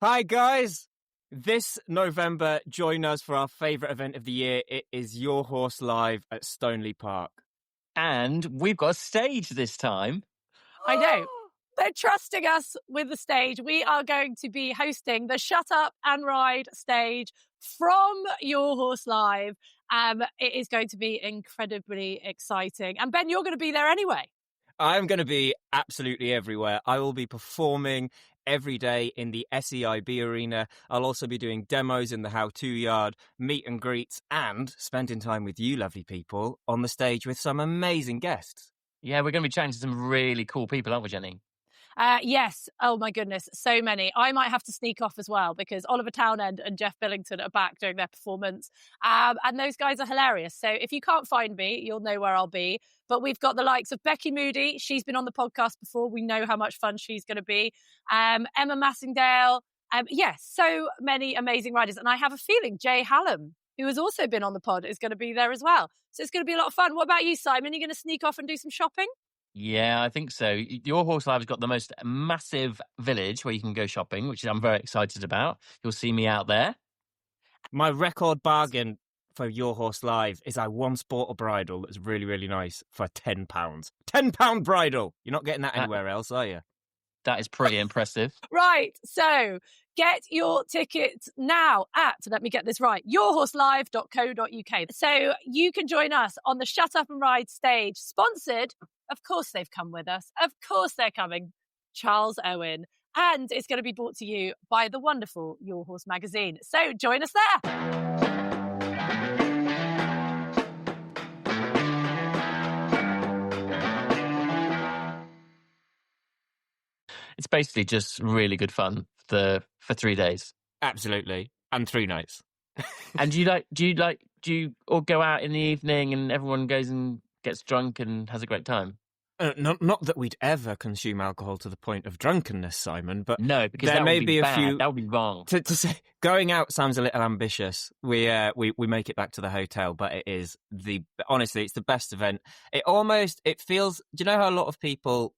Hi, guys. This November, join us for our favourite event of the year. It is Your Horse Live at Stoneleigh Park. And we've got a stage this time. I know. They're trusting us with the stage. We are going to be hosting the Shut Up and Ride stage from Your Horse Live. It is going to be incredibly exciting. And Ben, you're going to be there anyway. I'm going to be absolutely everywhere. I will be performing every day in the SEIB arena. I'll also be doing demos in the how-to yard, meet and greets, and spending time with you lovely people on the stage with some amazing guests. Yeah, we're going to be chatting to some really cool people, aren't we, Jenny? Yes. Oh, my goodness. So many. I might have to sneak off as well because Oliver Townend and Jeff Billington are back doing their performance. And those guys are hilarious. So if you can't find me, you'll know where I'll be. But we've got the likes of Becky Moody. She's been on the podcast before. We know how much fun she's going to be. Emma Massingdale. Yes, so many amazing riders. And I have a feeling Jay Hallam, who has also been on the pod, is going to be there as well. So it's going to be a lot of fun. What about you, Simon? Are you going to sneak off and do some shopping? Yeah, I think so. Your Horse Live has got the most massive village where you can go shopping, which I'm very excited about. You'll see me out there. My record bargain for Your Horse Live is I once bought a bridle that's really, really nice for £10. £10 bridle! You're not getting that anywhere else, are you? That is pretty impressive. Right, so get your tickets now at, let me get this right, yourhorselive.co.uk. So you can join us on the Shut Up and Ride stage, sponsored, of course they've come with us, of course they're coming, Charles Owen. And it's going to be brought to you by the wonderful Your Horse magazine. So join us there. It's basically just really good fun for 3 days. Absolutely. And 3 nights. And do you all go out in the evening and everyone goes and gets drunk and has a great time? Not that we'd ever consume alcohol to the point of drunkenness, Simon, but no, because there may be bad. a few. That would be wrong. To say going out sounds a little ambitious. We make it back to the hotel, but it is honestly, it's the best event. It feels. Do you know how a lot of people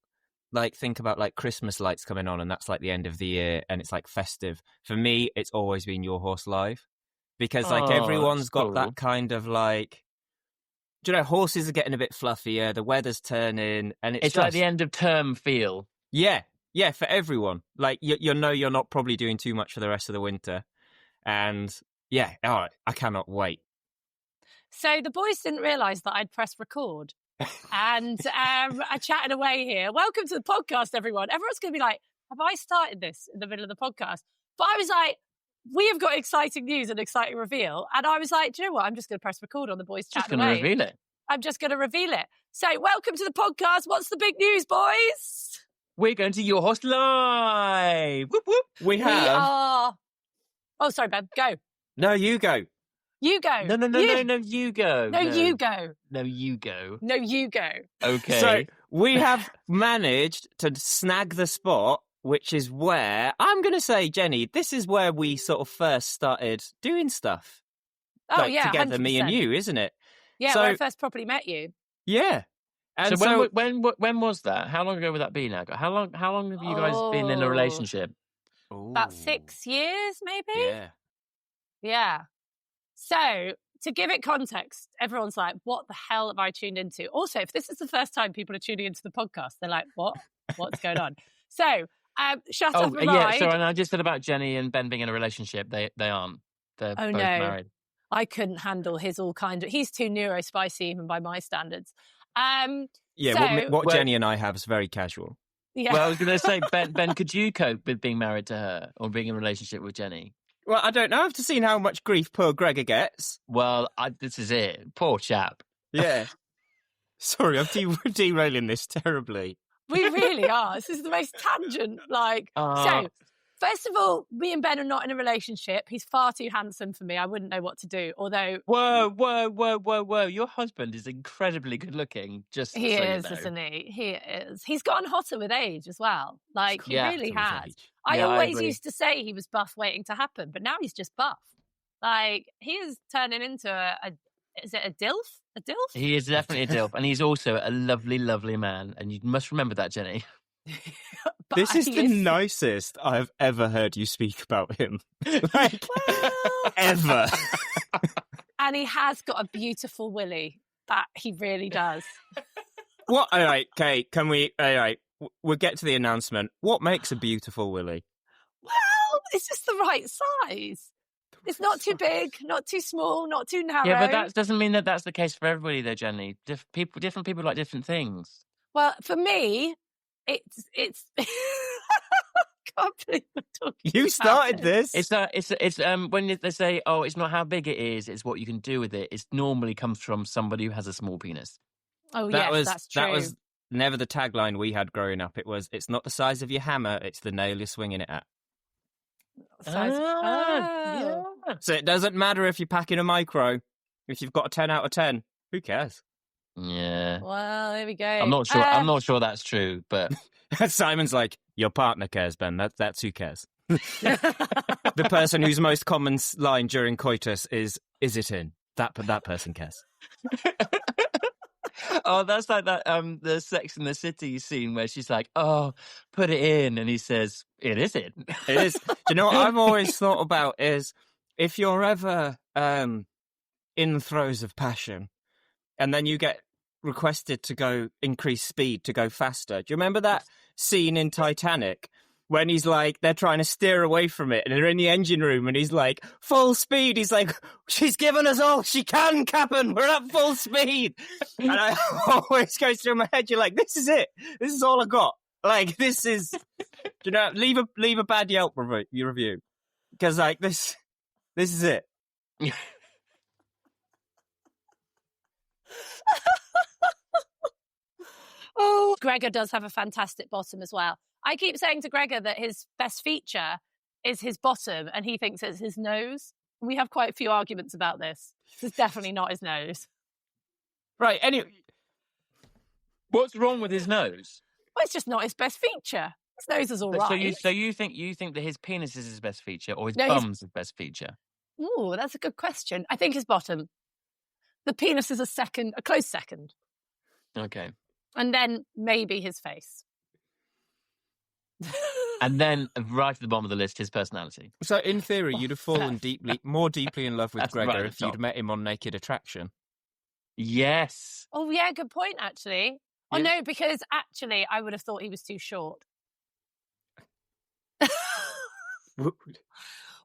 like think about like Christmas lights coming on, and that's like the end of the year, and it's like festive. For me, it's always been Your Horse Live because like everyone's got that kind of like. Do you know, horses are getting a bit fluffier, the weather's turning, and it's just like the end of term feel. Yeah, for everyone. Like, you know you're not probably doing too much for the rest of the winter. And, yeah, I cannot wait. So the boys didn't realise that I'd pressed record. And I chatted away here. Welcome to the podcast, everyone. Everyone's going to be like, have I started this in the middle of the podcast? But I was like, we have got exciting news and exciting reveal. And I was like, do you know what? I'm just going to press record on the boys chatting away. Just going to reveal it. I'm just going to reveal it. So welcome to the podcast. What's the big news, boys? We're going to Your Horse Live. Whoop, whoop. We are. Oh, sorry, Ben. Go. No, you go. You go. No, you go. No, you go. No, you go. No, you go. Okay. So we have managed to snag the spot, which is where, I'm going to say, Jenny, this is where we sort of first started doing stuff. Oh, yeah, together, 100%. me and you, isn't it? Yeah, when I first properly met you. Yeah. And so when was that? How long ago would that be now? How long have you guys been in a relationship? About 6 years, maybe? Yeah. Yeah. So, to give it context, everyone's like, what the hell have I tuned into? Also, if this is the first time people are tuning into the podcast, they're like, what? What's going on? So, Shut Up and Ride. So and I just said about Jenny and Ben being in a relationship. They aren't. They're both married. I couldn't handle his he's too neurospicy even by my standards. What Jenny and I have is very casual. Yeah. Well, I was going to say, Ben, could you cope with being married to her or being in a relationship with Jenny? Well, I don't know. I've seen how much grief poor Gregor gets. Well, this is it. Poor chap. Yeah. Sorry, I'm derailing this terribly. We really are. This is the most tangent. So, first of all, me and Ben are not in a relationship. He's far too handsome for me. I wouldn't know what to do. Although, whoa! Your husband is incredibly good looking. He is, isn't he? He is. He's gotten hotter with age as well. He really has. I always used to say he was buff waiting to happen, but now he's just buff. He is turning into is it a DILF? A DILF? He is definitely a DILF, and he's also a lovely, lovely man. And you must remember that, Jenny. But This is he the nicest I've ever heard you speak about him. Like, Well, ever. and he has got a beautiful willy. That he really does. What? All right, okay, can we... All right, we'll get to the announcement. What makes a beautiful willy? Well, it's just the right size. It's not too big, not too small, not too narrow. Yeah, but that doesn't mean that that's the case for everybody, though, Jenny. Different people like different things. Well, for me, it's. I can't believe we're talking. You started about this. It's when they say, oh, it's not how big it is, it's what you can do with it. It normally comes from somebody who has a small penis. Oh, yes, that's true. That was never the tagline we had growing up. It was, it's not the size of your hammer, it's the nail you're swinging it at. Yeah. So it doesn't matter if you're packing a micro. If you've got a 10 out of 10, who cares? Yeah. Well, there we go. I'm not sure. I'm not sure that's true, but Simon's like, your partner cares, Ben. That's who cares. The person whose most common line during coitus is it in? That person cares. Oh, that's like that the Sex and the City scene where she's like, "Oh, put it in," and he says, "It isn't." It is. Do you know what I've always thought about is if you're ever in the throes of passion and then you get requested to go increase speed to go faster. Do you remember that scene in Titanic when he's like, they're trying to steer away from it and they're in the engine room and he's like, full speed. He's like, she's given us all she can, Captain. We're at full speed. And I always goes through my head. You're like, this is it. This is all I got. Like, this is, you know, leave a bad Yelp review. Because like this is it. Oh, Gregor does have a fantastic bottom as well. I keep saying to Gregor that his best feature is his bottom and he thinks it's his nose. We have quite a few arguments about this. This is definitely not his nose. Right, anyway. What's wrong with his nose? Well, it's just not his best feature. His nose is all right. So you think that his penis is his best feature or his No, bum's his best feature? Ooh, that's a good question. I think his bottom. The penis is a close second. Okay. And then maybe his face. And then right at the bottom of the list, his personality. So in theory, you'd have fallen more deeply in love with That's Gregor right if you'd met him on Naked Attraction. Yes. Oh, yeah, good point, actually. Oh, Yeah. no, because actually I would have thought he was too short.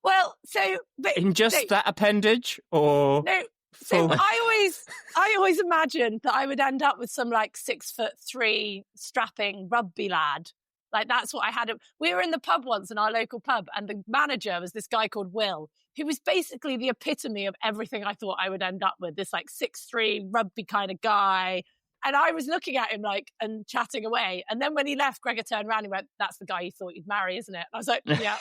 Well, so... But, In just that appendage, or... No, so full- I always imagined that I would end up with some like 6'3" strapping rugby lad. Like that's what I had. We were in the pub once in our local pub and the manager was this guy called Will, who was basically the epitome of everything I thought I would end up with. This like 6'3" rugby kind of guy. And I was looking at him like and chatting away. And then when he left, Gregor turned around and went, "That's the guy you thought you'd marry, isn't it?" And I was like, yeah.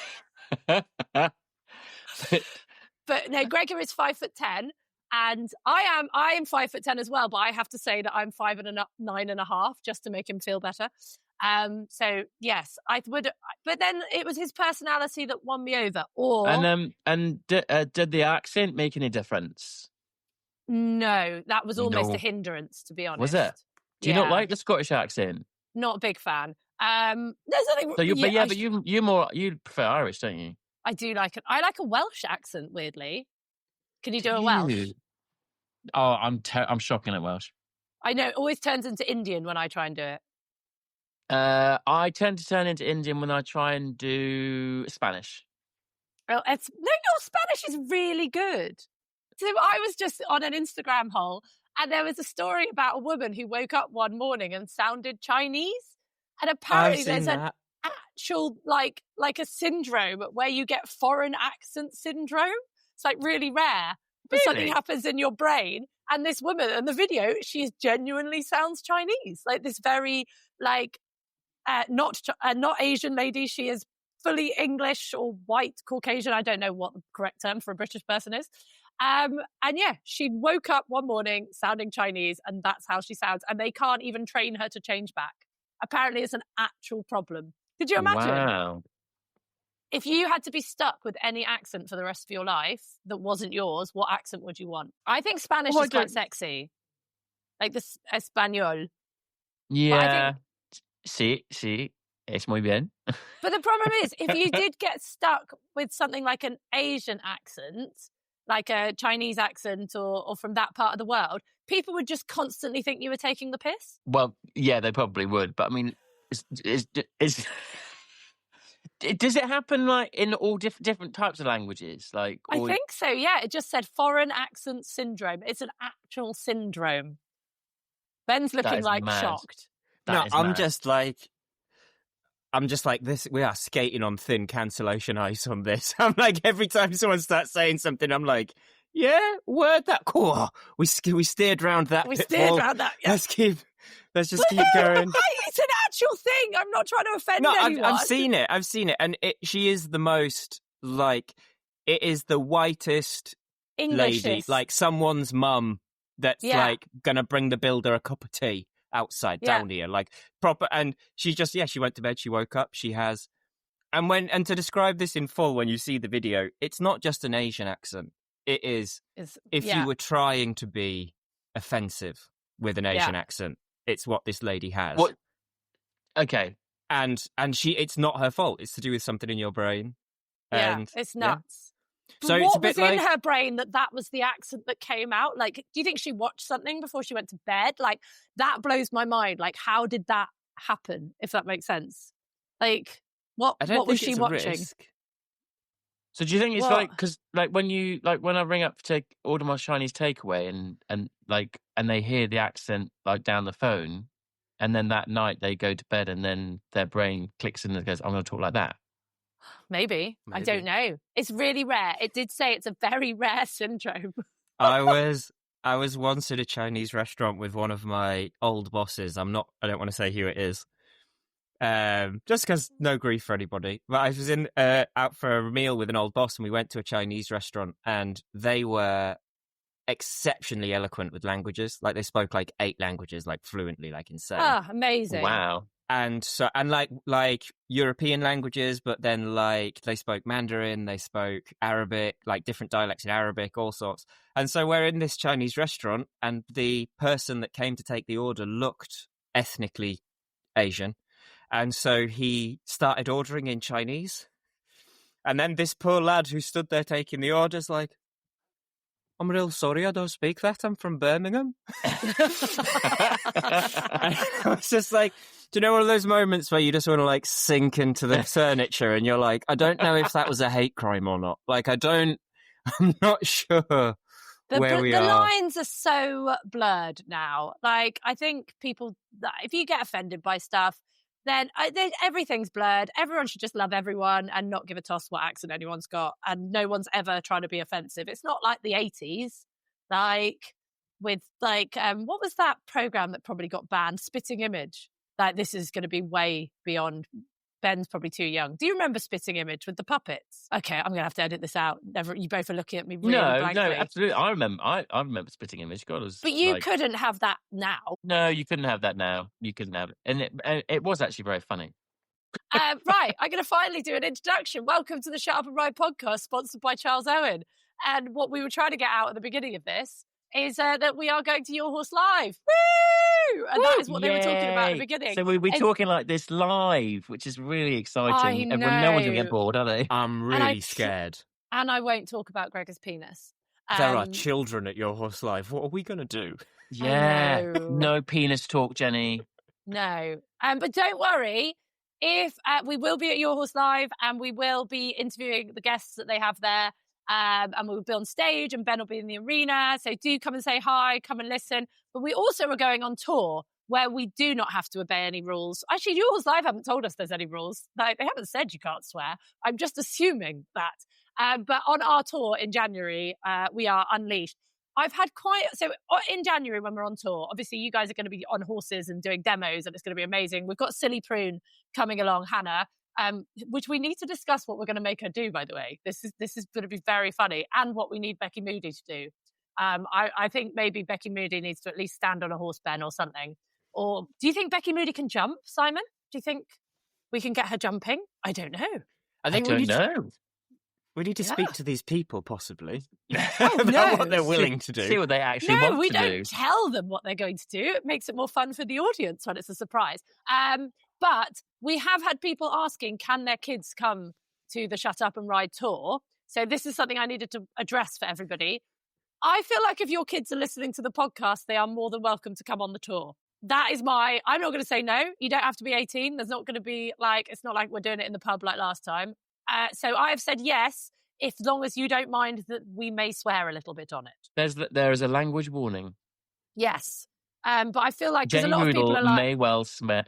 But no, Gregor is 5'10", and I am 5'10" as well. But I have to say that I'm 5'9.5" just to make him feel better. So yes, I would. But then it was his personality that won me over. Or did the accent make any difference? No, that was almost No. a hindrance, to be honest. Was it? Do you not like the Scottish accent? Not a big fan. There's nothing. So you prefer Irish, don't you? I do like it. I like a Welsh accent. Weirdly, can you do a Welsh? Oh, I'm shocking at Welsh. I know it always turns into Indian when I try and do it. I tend to turn into Indian when I try and do Spanish. Well, no, your Spanish is really good. So I was just on an Instagram hole and there was a story about a woman who woke up one morning and sounded Chinese. And apparently there's an actual, like a syndrome where you get foreign accent syndrome. It's like really rare. But something happens in your brain. And this woman in the video, she genuinely sounds Chinese. Like this very, like, not Asian lady. She is fully English or white Caucasian. I don't know what the correct term for a British person is. And yeah, she woke up one morning sounding Chinese and that's how she sounds. And they can't even train her to change back. Apparently it's an actual problem. Could you imagine? Wow. If you had to be stuck with any accent for the rest of your life that wasn't yours, what accent would you want? I think Spanish is quite sexy. Like this Espanol. Yeah. Sí. Es muy bien. But the problem is, if you did get stuck with something like an Asian accent, like a Chinese accent or from that part of the world, people would just constantly think you were taking the piss. Well, yeah, they probably would. But I mean, does it happen like in all different types of languages? Like, I think so, yeah. It just said foreign accent syndrome. It's an actual syndrome. Ben's looking like mad. shocked. I'm just like this. We are skating on thin cancellation ice on this. I'm like, every time someone starts saying something, I'm like, yeah, word that. Cool. We steered round that. We steered round that. Yeah. Let's just keep going. It's an actual thing. I'm not trying to offend anyone. I've seen it, and she is the most like. It is the whitest lady, like someone's mum that's like gonna bring the builder a cup of tea outside down here, like proper. And she went to bed, she woke up, she has, and to describe this in full, when you see the video, it's not just an Asian accent. It is if you were trying to be offensive with an Asian accent, it's what this lady has. What? Okay, and it's not her fault. It's to do with something in your brain. And it's nuts. So what it's a bit was in her brain that was the accent that came out? Like, do you think she watched something before she went to bed? Like, that blows my mind. Like, how did that happen, if that makes sense? Like, what was she watching? So do you think it's like, because like when I ring up to order my Chinese takeaway and they hear the accent like down the phone, and then that night they go to bed and then their brain clicks in and goes, I'm going to talk like that. Maybe. I don't know. It's really rare. It did say it's a very rare syndrome. I was once at a Chinese restaurant with one of my old bosses. I don't want to say who it is. Just because no grief for anybody. But I was out for a meal with an old boss, and we went to a Chinese restaurant, and they were exceptionally eloquent with languages. Like, they spoke like 8 languages, like fluently, like insane. Ah, amazing. Wow. And like European languages, but then like they spoke Mandarin, they spoke Arabic, like different dialects in Arabic, all sorts. And so we're in this Chinese restaurant, and the person that came to take the order looked ethnically Asian. And so he started ordering in Chinese. And then this poor lad who stood there taking the orders like, I'm real sorry, I don't speak that. I'm from Birmingham. I was just like, do you know one of those moments where you just want to like sink into the furniture and you're like, I don't know if that was a hate crime or not. Like, I'm not sure where we are. The lines are so blurred now. Like, I think people, if you get offended by stuff, then everything's blurred. Everyone should just love everyone and not give a toss what accent anyone's got. And no one's ever trying to be offensive. It's not like the 80s, like with like, what was that program that probably got banned? Spitting Image. Like, this is going to be way beyond. Ben's probably too young. Do you remember Spitting Image with the puppets? Okay, I'm going to have to edit this out. You both are looking at me really blankly. No, absolutely. I remember Spitting Image. God, but you couldn't have that now. No, you couldn't have that now. You couldn't have it. And it was actually very funny. Right, I'm going to finally do an introduction. Welcome to the Shut Up and Ride podcast, sponsored by Charles Owen. And what we were trying to get out at the beginning of this is that we are going to Your Horse Live. Woo! And that is what they were talking about at the beginning. So we're talking like this live, which is really exciting. No one's going to get bored, are they? I'm really scared. And I won't talk about Gregor's penis. There are children at Your Horse Live. What are we going to do? Yeah. No penis talk, Jenny. No. But don't worry. If we will be at Your Horse Live, and we will be interviewing the guests that they have there. And we'll be on stage, and Ben will be in the arena. So do come and say hi, come and listen. But we also are going on tour where we do not have to obey any rules. Actually, Your Horse Live haven't told us there's any rules. Like, they haven't said you can't swear. I'm just assuming that. But on our tour in January, we are unleashed. I've had so in January when we're on tour, obviously you guys are going to be on horses and doing demos, and it's going to be amazing. We've got Silly Prune coming along, Hannah. Which we need to discuss what we're going to make her do, by the way. This is going to be very funny, and what we need Becky Moody to do. I think maybe Becky Moody needs to at least stand on a horse, Ben, or something. Or do you think Becky Moody can jump, Simon? Do you think we can get her jumping? I don't know. I don't know. We need to speak to these people, possibly. About what they're willing to do. See what they actually want to do. No, we don't tell them what they're going to do. It makes it more fun for the audience when it's a surprise. But we have had people asking, can their kids come to the Shut Up and Ride tour? So this is something I needed to address for everybody. I feel like if your kids are listening to the podcast, they are more than welcome to come on the tour. That is I'm not going to say no. You don't have to be 18. There's not going to be it's not like we're doing it in the pub like last time. So I have said yes, as long as you don't mind that we may swear a little bit on it. There is a language warning. Yes. But I feel like Jenny a lot of people are like, may well swear.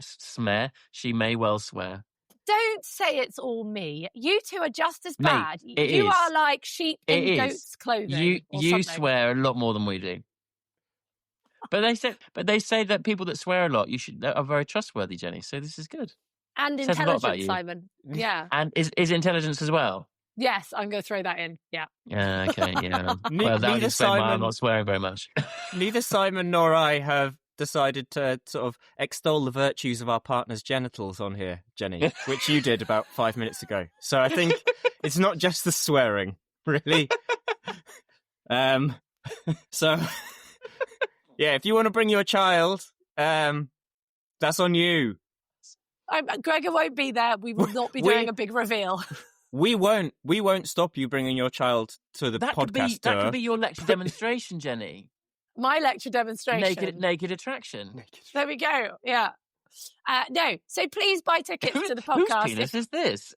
She may well swear. Don't say it's all me. You two are just as Mate, bad. it You is. are like sheep in goats' clothing. You swear a lot more than we do. But they say that people that swear a lot are very trustworthy, Jenny. So this is good. And Says a lot about intelligent, you. Simon. Yeah. And is intelligence as well? Yes, I'm going to throw that in. Yeah. Yeah. Okay. Yeah. Well, that would explain why I'm not swearing very much. Neither Simon nor I have decided to sort of extol the virtues of our partner's genitals on here, Jenny, which you did about 5 minutes ago. So I think it's not just the swearing, really. So, yeah, if you want to bring your child, that's on you. Gregor won't be there. We will not be doing a big reveal. We won't stop you bringing your child to the podcast. That could be your lecture demonstration, Jenny. My lecture demonstration. Naked attraction. There we go. Yeah. No. So please buy tickets to the podcast. Whose penis is this?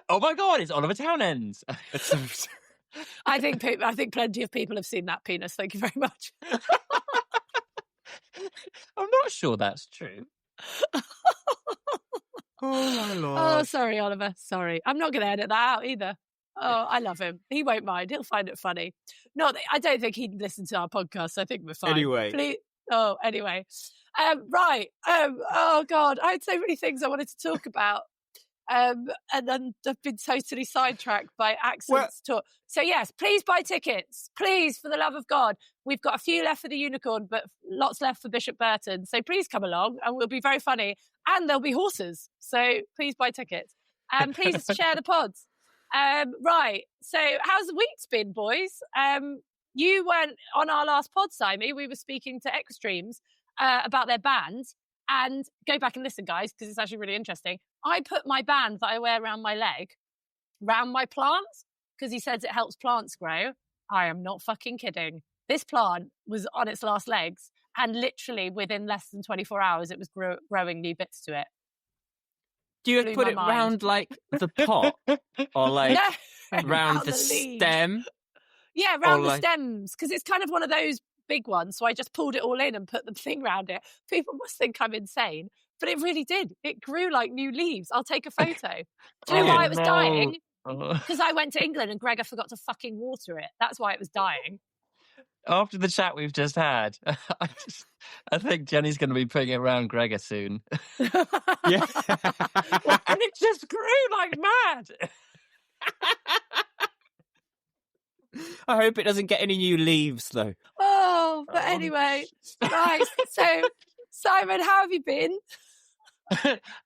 Oh my God! It's Oliver Townend's. I think plenty of people have seen that penis. Thank you very much. I'm not sure that's true. Oh my Lord. Oh, sorry, Oliver. Sorry. I'm not going to edit that out either. Oh, I love him. He won't mind. He'll find it funny. I don't think he'd listen to our podcast. I think we're fine. Anyway. Anyway. Right. Oh, God. I had so many things I wanted to talk about. And then I've been totally sidetracked by accents. So, yes, please buy tickets. Please, for the love of God. We've got a few left for the Unicorn, but lots left for Bishop Burton. So please come along and we'll be very funny. And there'll be horses. So please buy tickets. And please share the pods. Right. So how's the week's been, boys? You weren't on our last pod, Simon. We were speaking to Extremes about their band. And go back and listen, guys, because it's actually really interesting. I put my band that I wear around my leg around my plants because he says it helps plants grow. I am not fucking kidding. This plant was on its last legs and literally within less than 24 hours, it was growing new bits to it. Do you put it round like the pot or like round the stem? Yeah, round the stems because it's kind of one of those big ones. So I just pulled it all in and put the thing around it. People must think I'm insane, but it really did. It grew like new leaves. I'll take a photo. Do you know why it was dying? Because I went to England and Gregor forgot to fucking water it. That's why it was dying. After the chat we've just had, I think Jenny's going to be putting it around Gregor soon. Yeah. And it just grew like mad. I hope it doesn't get any new leaves, though. Oh, but anyway, right. So, Simon, how have you been?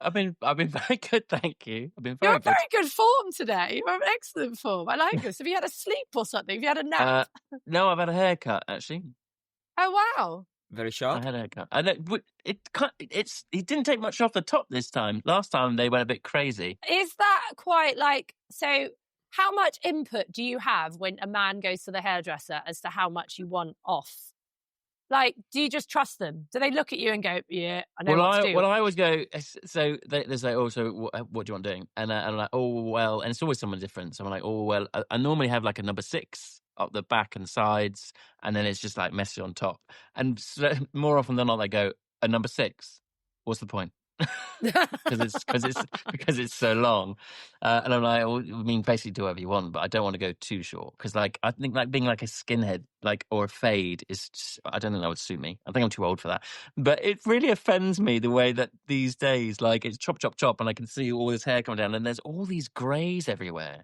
I've been very good, thank you. I've been very You're in very good form today. You're in excellent form. I like this. Have you had a sleep or something? Have you had a nap? No, I've had a haircut actually. Oh wow! Very sharp. I had a haircut. And it didn't take much off the top this time. Last time they went a bit crazy. Is that quite like so? How much input do you have when a man goes to the hairdresser as to how much you want off? Like, do you just trust them? Do they look at you and go, "Yeah, I know what to do"? Well, I always go. So they say, "Oh, so what do you want doing?" And I'm like, "Oh, well," and it's always someone different. So I'm like, "Oh, well," I normally have like a number 6 up the back and sides, and then it's just like messy on top. And so, more often than not, they go, "A number 6. What's the point?" because it's so long, and I'm like, well, I mean, basically do whatever you want, but I don't want to go too short because, like, I think like being like a skinhead, like or a fade is just, I don't think that would suit me. I think I'm too old for that. But it really offends me the way that these days, like, it's chop, chop, chop, and I can see all this hair coming down, and there's all these greys everywhere.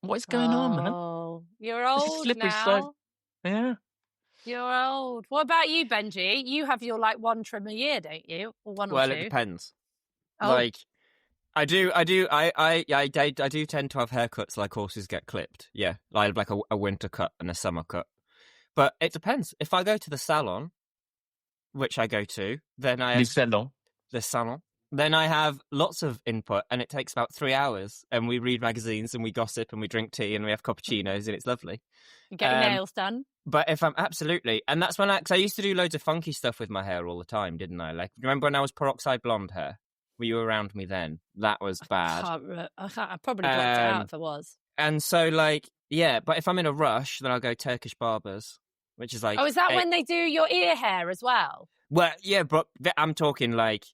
What is going on, man? Oh, you're old now. Slope. Yeah. You're old. What about you, Benji? You have your like one trim a year, don't you? Or one or two? Well, it depends. Oh. Like, I do tend to have haircuts like horses get clipped. Yeah, like a winter cut and a summer cut. But it depends. If I go to the salon, which I go to. Then I Le have salon. the salon. Then I have lots of input, and it takes about 3 hours. And we read magazines, and we gossip, and we drink tea, and we have cappuccinos, and it's lovely. You get your nails done. But if I'm absolutely, and that's when because I used to do loads of funky stuff with my hair all the time, didn't I? Like, remember when I was peroxide blonde hair? Were you around me then? That was bad. I probably blocked it out if I was. And so, like, yeah, but if I'm in a rush, then I'll go Turkish barbers, which is like... Oh, is that when they do your ear hair as well? Well, yeah, but I'm talking like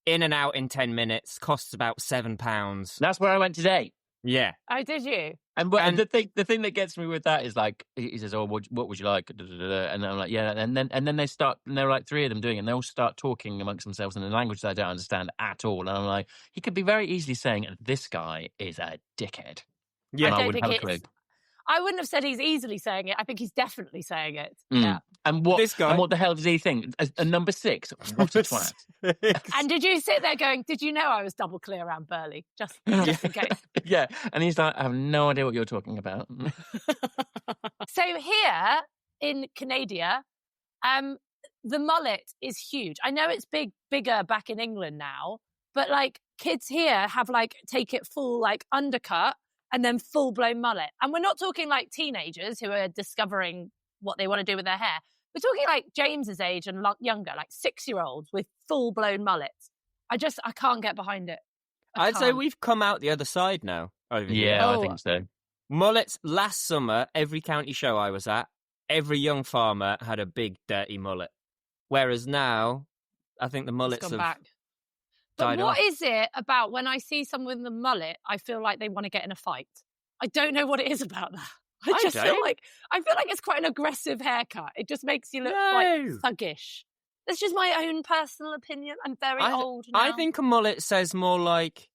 in and out in 10 minutes, costs about £7. That's where I went today. Yeah. Oh, did you? And the thing that gets me with that is like he says, "Oh, what would you like?" And I'm like, "Yeah." And then they start, and there are like 3 of them doing it, and they all start talking amongst themselves in a language that I don't understand at all. And I'm like, he could be very easily saying, "This guy is a dickhead." Yeah, and I I don't wouldn't have a think clue. it's. I wouldn't have said he's easily saying it. I think he's definitely saying it. Mm. Yeah. And what This guy- and what the hell does he think? A number 6? What a twat. And did you sit there going, did you know I was double clear around Burley? Just in case. Yeah. And he's like, I have no idea what you're talking about. So here in Canada, the mullet is huge. I know it's bigger back in England now, but like kids here have like take it full like undercut and then full blown mullet. And we're not talking like teenagers who are discovering what they want to do with their hair. We're talking like James's age and younger, like 6-year-olds with full blown mullets. I can't get behind it. I'd say we've come out the other side now. Over here. Yeah, I think so. Mullets, last summer, every county show I was at, every young farmer had a big dirty mullet. Whereas now, I think the mullets gone have back. died But what off. is it about when I see someone with a mullet, I feel like they want to get in a fight? I don't know what it is about that. I feel like it's quite an aggressive haircut. It just makes you look quite thuggish. That's just my own personal opinion. I'm very old now. I think a mullet says more like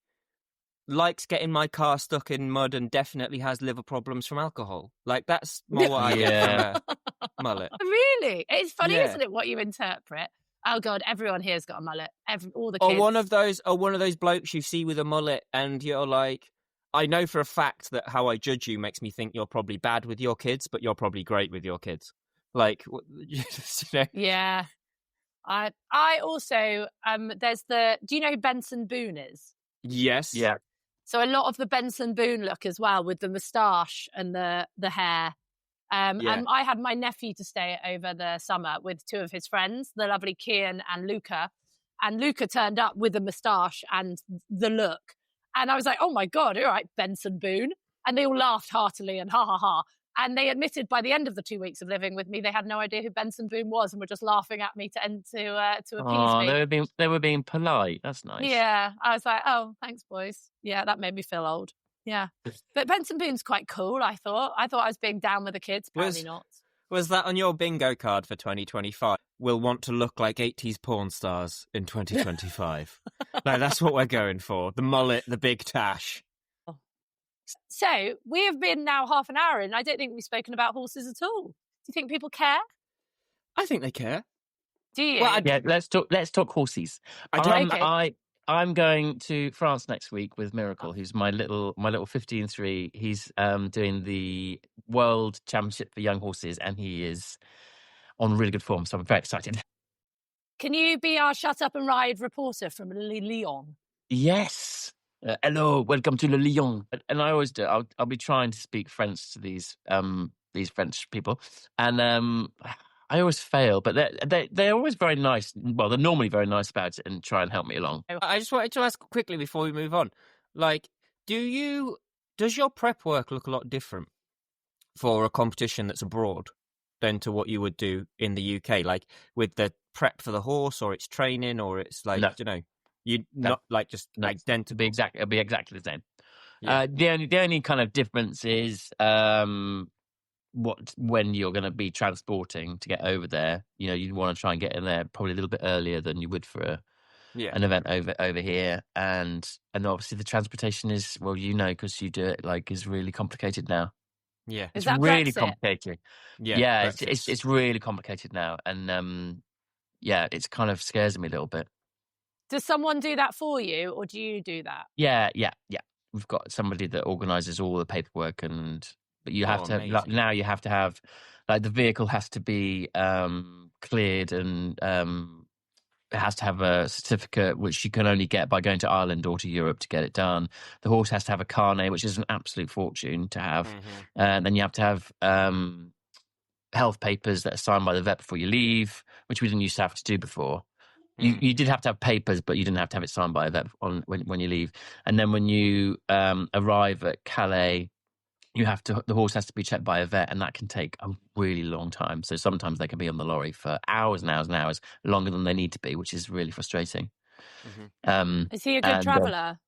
likes getting my car stuck in mud and definitely has liver problems from alcohol. Like that's more what I get from a mullet. Really? It's funny, isn't it, what you interpret? Oh God, everyone here's got a mullet. All the kids. Or one of those blokes you see with a mullet, and you're like, I know for a fact that how I judge you makes me think you're probably bad with your kids, but you're probably great with your kids. Like, you know? Yeah. I also there's do you know who Benson Boone is? Yes. Yeah. So a lot of the Benson Boone look as well, with the moustache and the hair. And I had my nephew to stay over the summer with 2 of his friends, the lovely Kian and Luca. And Luca turned up with a moustache and the look. And I was like, oh my God, all right, Benson Boone. And they all laughed heartily and ha ha ha. And they admitted by the end of the 2 weeks of living with me, they had no idea who Benson Boone was and were just laughing at me to appease me. They were being polite. That's nice. Yeah. I was like, oh, thanks, boys. Yeah, that made me feel old. Yeah. But Benson Boone's quite cool, I thought. I was being down with the kids. Apparently not. Was that on your bingo card for 2025? We'll want to look like 80s porn stars in 2025. No, that's what we're going for. The mullet, the big tash. So we have been now half an hour in. I don't think we've spoken about horses at all. Do you think people care? I think they care. Do you? Well, yeah, let's talk horses. I'm going to France next week with Miracle, who's my little 15-3. He's doing the World Championship for young horses, and he is on really good form. So I'm very excited. Can you be our Shut Up and Ride reporter from Lyon? Yes. Hello, welcome to Le Lyon. And I always do. I'll be trying to speak French to these French people, and I always fail, but they're always very nice. Well, they're normally very nice about it and try and help me along. I just wanted to ask quickly before we move on, like, does your prep work look a lot different for a competition that's abroad than to what you would do in the UK, like with the prep for the horse, or its training, or it's like, you know, not like just identical. It'll be exactly the same. Yeah. The only kind of difference is when you're going to be transporting to get over there. You know, you want to try and get in there probably a little bit earlier than you would for an event over here, and obviously the transportation is, well, you know, because you do it, like, is really complicated now. Yeah, Is it's that really Brexit? complicated. Yeah, it's really complicated now, and it's kind of scares me a little bit. Does someone do that for you, or do you do that? Yeah. We've got somebody that organises all the paperwork, but you have to amazing. now. You have to have, like, the vehicle has to be cleared and it has to have a certificate, which you can only get by going to Ireland or to Europe to get it done. The horse has to have a carnet, which is an absolute fortune to have. And then you have to have health papers that are signed by the vet before you leave, which we didn't used to have to do before. You did have to have papers, but you didn't have to have it signed by a vet when you leave. And then when you arrive at Calais, the horse has to be checked by a vet, and that can take a really long time. So sometimes they can be on the lorry for hours and hours and hours, longer than they need to be, which is really frustrating. Is he a good traveller?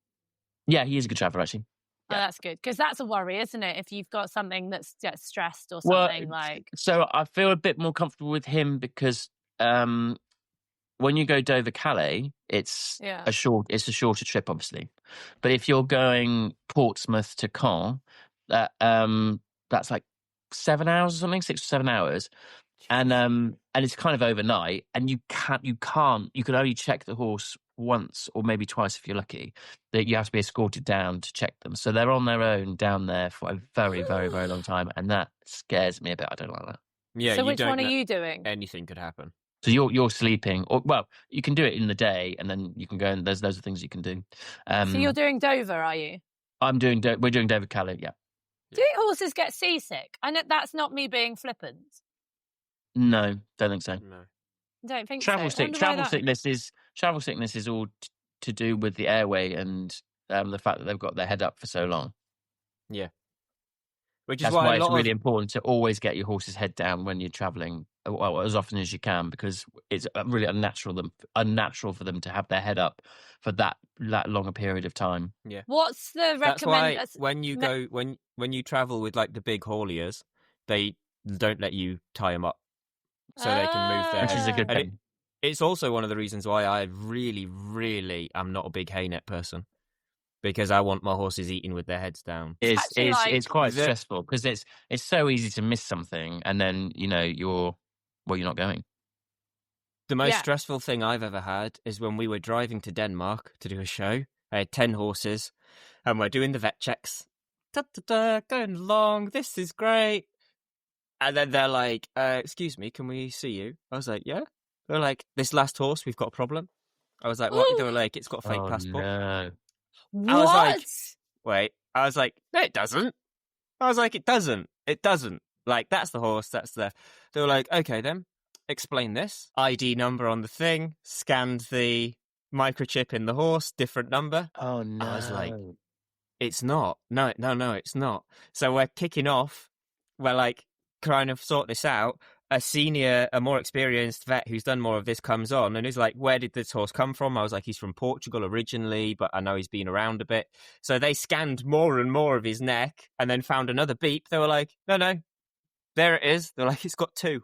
Yeah, he is a good traveller, actually. Oh, that's good, because that's a worry, isn't it? If you've got something that gets stressed or something like. So I feel a bit more comfortable with him because when you go Dover Calais, it's a shorter trip, obviously. But if you're going Portsmouth to Caen, that's like 7 hours or something, 6 or 7 hours, and it's kind of overnight, and you can only check the horse once or maybe twice if you're lucky. That you have to be escorted down to check them, so they're on their own down there for a very, very, very long time, and that scares me a bit. I don't like that. Yeah. So which one are you doing? Anything could happen. So you're sleeping, or well, you can do it in the day, and then you can go and there's loads of things you can do. So you're doing Dover, are you? We're doing Dover Calais, yeah. Do horses get seasick? I know that's not me being flippant. No, don't think so. No, don't think travel so. Travel sickness is all to do with the airway and the fact that they've got their head up for so long. Yeah, which is That's why it's really important to always get your horse's head down when you're traveling, well, as often as you can, because it's really unnatural for them to have their head up for that long a period of time. Yeah. What's the recommend? That's why when you go when you travel with like the big hauliers, they don't let you tie them up, so they can move their which head. is a good thing. It's also one of the reasons why I really, really am not a big hay net person, because I want my horses eating with their heads down. It's quite stressful because it's so easy to miss something, and then you're not going. The most stressful thing I've ever had is when we were driving to Denmark to do a show. I had 10 horses, and we're doing the vet checks. Going along, this is great. And then they're like, excuse me, can we see you? I was like, yeah. They're like, this last horse, we've got a problem. I was like, what? They were like, it's got a fake passport. No. What? I was like, wait. I was like, no, it doesn't. I was like, it doesn't. It doesn't. Like, that's the horse. That's the... They were like, okay, then. Explain this. ID number on the thing. Scanned the microchip in the horse. Different number. Oh, no. I was like, it's not. No, it's not. So we're kicking off. We're like trying to sort this out. A more experienced vet who's done more of this comes on and is like, where did this horse come from? I was like, he's from Portugal originally, but I know he's been around a bit. So they scanned more and more of his neck and then found another beep. They were like, no, there it is. They're like, it's got 2.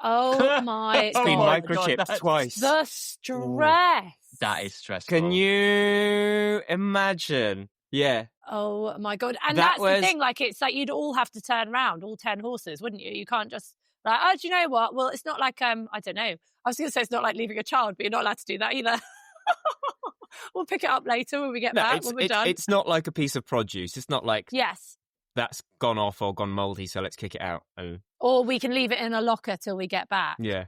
Oh my It's been microchipped twice. The stress. That is stressful. Can you imagine? Yeah. Oh my God. And that's the thing, like, it's like you'd all have to turn around, all 10 horses, wouldn't you? You can't just like, oh, do you know what? Well, it's not like, I don't know. I was going to say it's not like leaving a child, but you're not allowed to do that either. We'll pick it up later when we get back, when we're done. It's not like a piece of produce. It's not like yes, that's gone off or gone mouldy, so let's kick it out. Or we can leave it in a locker till we get back. Yeah.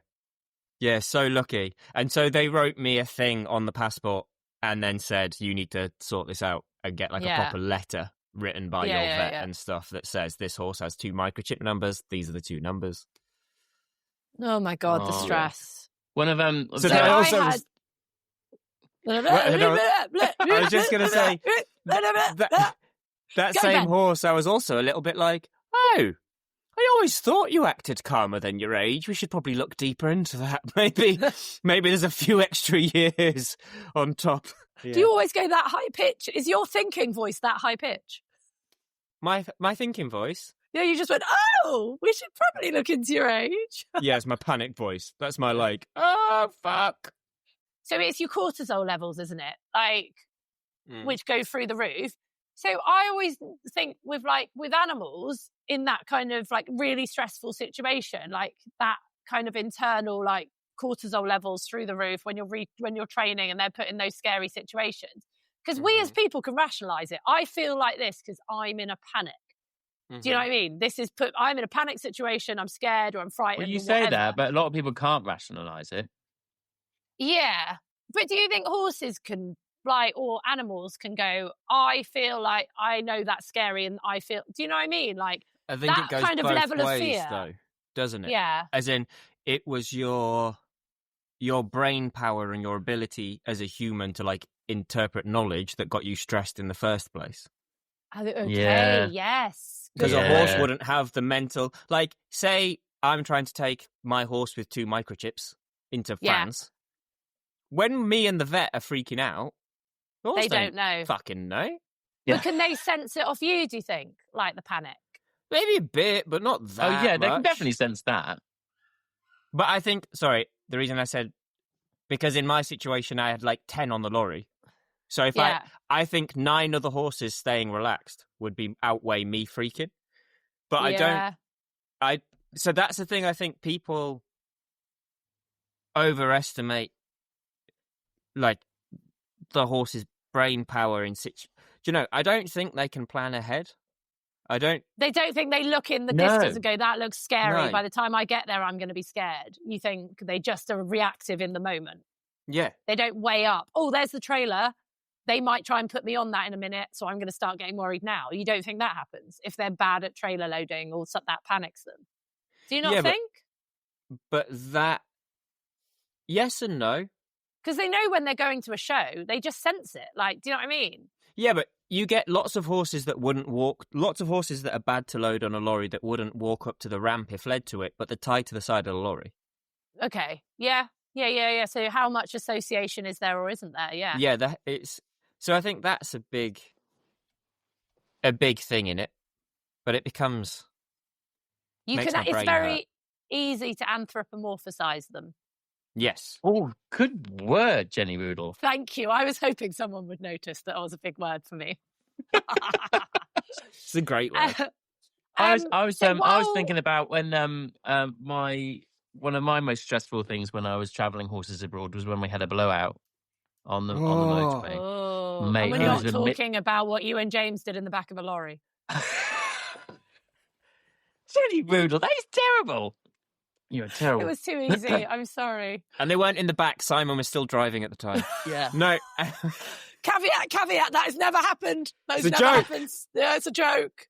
Yeah, so lucky. And so they wrote me a thing on the passport and then said, you need to sort this out and get like a proper letter written by your vet and stuff that says this horse has 2 microchip numbers. These are the 2 numbers. Oh my God, the stress. One of them. So I also I was just going to say that same horse, I was also a little bit like, oh, I always thought you acted calmer than your age. We should probably look deeper into that. Maybe there's a few extra years on top. Yeah. Do you always go that high pitch? Is your thinking voice that high pitch? My thinking voice? Yeah, you just went, oh, we should probably look into your age. Yeah, it's my panic voice. That's my like, oh, fuck. So it's your cortisol levels, isn't it? Like, which go through the roof. So I always think with animals in that kind of like really stressful situation, like that kind of internal like cortisol levels through the roof when you're training and they're put in those scary situations. Because we as people can rationalise it. I feel like this because I'm in a panic. Do you know what I mean? I'm in a panic situation, I'm scared or I'm frightened. Well, you or say whatever. that, but a lot of people can't rationalise it. Yeah. But do you think horses can, like, or animals can go, I feel like I know that's scary and I feel, do you know what I mean? Like, I think that it goes kind of both level of ways, fear. though, doesn't it? Yeah. As in, it was your brain power and your ability as a human to like interpret knowledge that got you stressed in the first place. Okay, Yeah. yes. Because Yeah. a horse wouldn't have the mental, like, say I'm trying to take my horse with 2 microchips into France. When me and the vet are freaking out, the horse They don't know. fucking know. Yeah. But can they sense it off you, do you think? Like the panic? Maybe a bit, but not that Oh, yeah, they can much. definitely sense that. But I think, sorry, the reason I said, because in my situation, I had like 10 on the lorry. So if I think 9 other horses staying relaxed would outweigh me freaking. But so that's the thing. I think people overestimate like the horse's brain power in situ. Do you know, I don't think they can plan ahead. They don't think they look in the distance and go, that looks scary. No. By the time I get there, I'm going to be scared. You think they just are reactive in the moment. Yeah. They don't weigh up. Oh, there's the trailer. They might try and put me on that in a minute, so I'm going to start getting worried now. You don't think that happens if they're bad at trailer loading or that panics them? Do you not think? But that, yes and no. Because they know when they're going to a show, they just sense it. Like, do you know what I mean? Yeah, but you get lots of horses that wouldn't walk, lots of horses that are bad to load on a lorry that wouldn't walk up to the ramp if led to it, but they're tied to the side of the lorry. Okay. Yeah. So how much association is there or isn't there? Yeah. Yeah, so I think that's a big thing in it, but it becomes. It's very easy to anthropomorphize them. Yes. Oh, good word, Jenny Rudolph. Thank you. I was hoping someone would notice that was a big word for me. It's a great word. I was thinking about when one of my most stressful things when I was traveling horses abroad was when we had a blowout on the motorway. Oh, mate, and we're not talking about what you and James did in the back of a lorry. Jenny Rudolph, that is terrible. You're terrible. It was too easy. I'm sorry. And they weren't in the back. Simon was still driving at the time. Yeah. No. Caveat. That has never happened. That never happens. Yeah, it's a joke.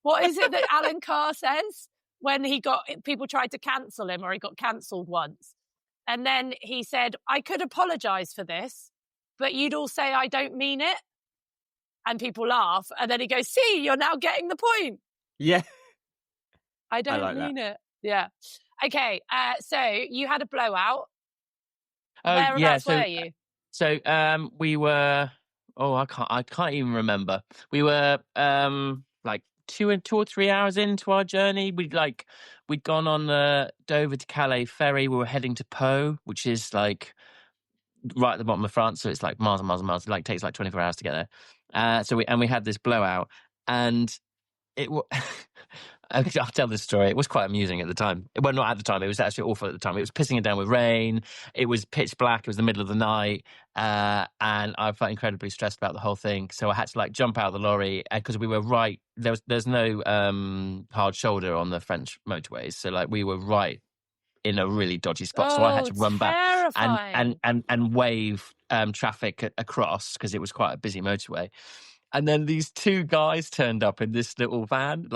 What is it that Alan Carr says when people tried to cancel him, or he got cancelled once? And then he said, I could apologise for this, but you'd all say I don't mean it. And people laugh. And then he goes, see, you're now getting the point. Yeah. I don't mean it. Yeah. Okay. So you had a blowout. Whereabouts were you? So we were. Oh, I can't even remember. We were like 2 or 3 hours into our journey. We'd gone on the Dover to Calais ferry. We were heading to Pau, which is like right at the bottom of France. So it's like miles and miles and miles. It takes like 24 hours to get there. So we had this blowout, and I'll tell this story. It was quite amusing at the time. Well, not at the time. It was actually awful at the time. It was pissing it down with rain. It was pitch black. It was the middle of the night. And I felt incredibly stressed about the whole thing. So I had to jump out of the lorry because we were right. There's no hard shoulder on the French motorways. So we were right in a really dodgy spot. So I had to run back and wave traffic across because it was quite a busy motorway. And then these 2 guys turned up in this little van.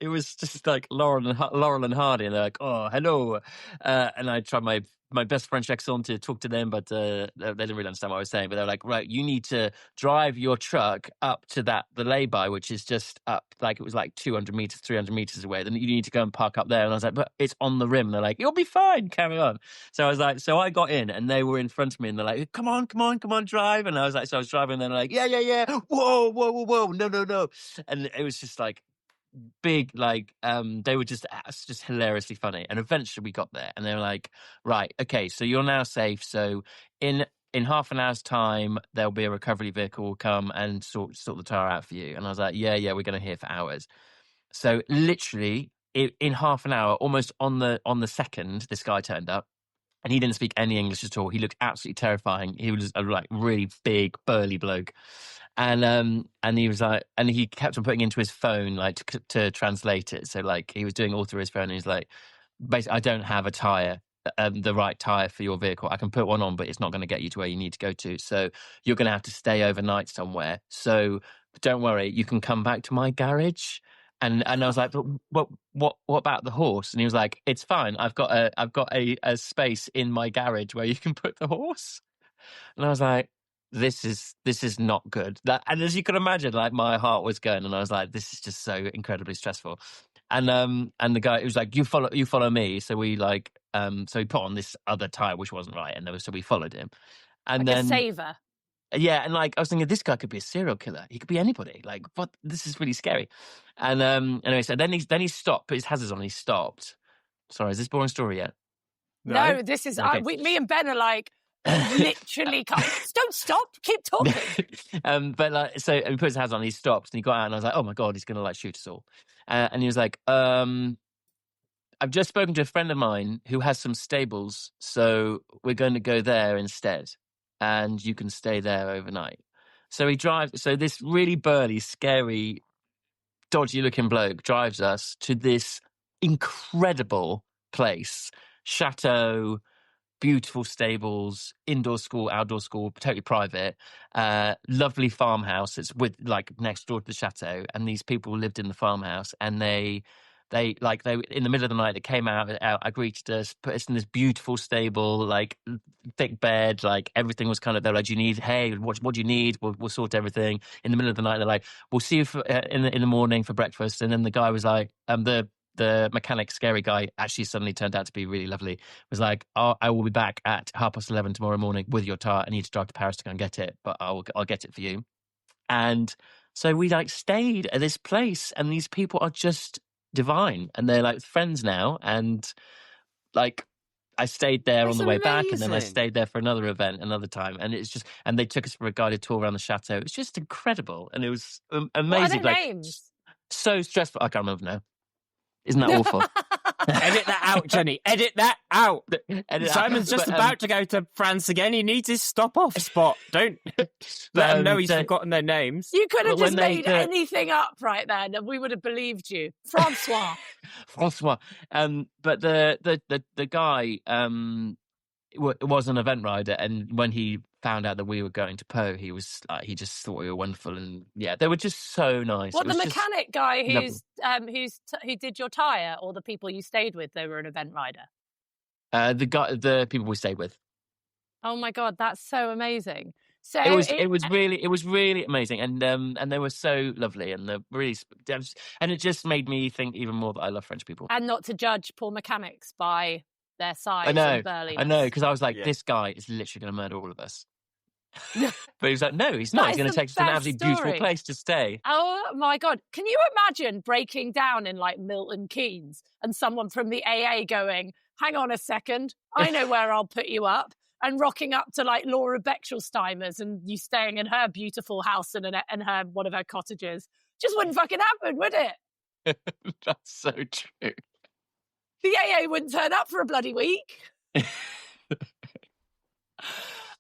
It was just Laurel and Hardy. And they're like, oh, hello. And I tried my best French accent to talk to them, but they didn't really understand what I was saying. But they're like, right, you need to drive your truck up to the lay-by, which is just up, it was 200 meters, 300 meters away. Then you need to go and park up there. And I was like, but it's on the rim. And they're like, you'll be fine, carry on. So I was like, so I got in and they were in front of me and they're like, come on, drive. And I was like, so I was driving and they're like, yeah. Whoa, no. And it was just big, they were just hilariously funny. And eventually we got there and they were like, right, okay, so you're now safe. So in half an hour's time, there'll be a recovery vehicle will come and sort the tire out for you. And I was like, yeah, we're going to hear for hours. So literally in half an hour, almost on the second, this guy turned up. And he didn't speak any English at all. He looked absolutely terrifying. He was a really big, burly bloke. And he was like, and he kept on putting into his phone like to translate it. So like he was doing all through his phone. And he's like, basically, I don't have a tire, the right tire for your vehicle. I can put one on, but it's not going to get you to where you need to go to. So you're going to have to stay overnight somewhere. So don't worry, you can come back to my garage. And I was like, but what about the horse? And he was like, it's fine. I've got a space in my garage where you can put the horse. And I was like, this is not good. And as you can imagine, like my heart was going, and I was like, this is just so incredibly stressful. And the guy, it was like, you follow me. So we like, so he put on this other tire which wasn't right, and so we followed him. And like then a saver. yeah, and like I was thinking, this guy could be a serial killer. He could be anybody. Like, what? This is really scary. And anyway, so then he stopped, put his hazards on. He stopped. Sorry, is this boring story yet? No, this is Okay. me and Ben are like literally. Don't stop. Keep talking. But like, so he put his hazards on. He stopped and he got out, and I was like, oh my god, he's gonna like shoot us all. And he was like, I've just spoken to a friend of mine who has some stables, so we're going to go there instead, and you can stay there overnight. So he drives. So this really burly, scary, dodgy-looking bloke drives us to this incredible place, chateau, beautiful stables, indoor school, outdoor school, totally private, lovely farmhouse. It's with like next door to the chateau, and these people lived in the farmhouse, and they in the middle of the night, they came out, greeted us, put us in this beautiful stable, like thick bed, like everything was kind of, they're like, do you need, hey, what do you need? We'll sort everything. In the middle of the night, they're like, we'll see you in the morning for breakfast. And then the guy was like, the mechanic, scary guy, actually suddenly turned out to be really lovely. Was like, oh, I will be back at 11:30 tomorrow morning with your tire. I need to drive to Paris to go and get it, but I'll get it for you. And so we like stayed at this place, and these people are just divine, and they're like friends now. And like I stayed there on the way back, and then I stayed there for another event another time, and it's just, and they took us for a guided tour around the chateau. It was just incredible, and it was amazing. What are their names? So stressful. I can't remember now. Isn't that awful? Edit that out, Jenny. Edit that out. Simon's just But, about to go to France again. He needs his stop-off spot. Don't let him know he's forgotten their names. You could have just made anything up right then, and we would have believed you, Francois. Francois. But the guy was an event rider, and when he found out that we were going to Po, he was he just thought we were wonderful, and yeah, they were just so nice. What, the mechanic guy who did your tire, or the people you stayed with? They were an event rider. The people we stayed with. Oh my god, that's so amazing! So it was really amazing, and they were so lovely, and and it just made me think even more that I love French people. And not to judge poor mechanics by their size and burliness. I know, because I was like, this guy is literally going to murder all of us. But he was like, no, he's not. He's going to take us to an absolutely beautiful place to stay. Oh my god, can you imagine breaking down in like Milton Keynes and someone from the AA going, hang on a second, I know where I'll put you up, and rocking up to like Laura Bechtolsteimer's and you staying in her beautiful house and her one of her cottages? Just wouldn't fucking happen, would it? That's so true. The AA wouldn't turn up for a bloody week.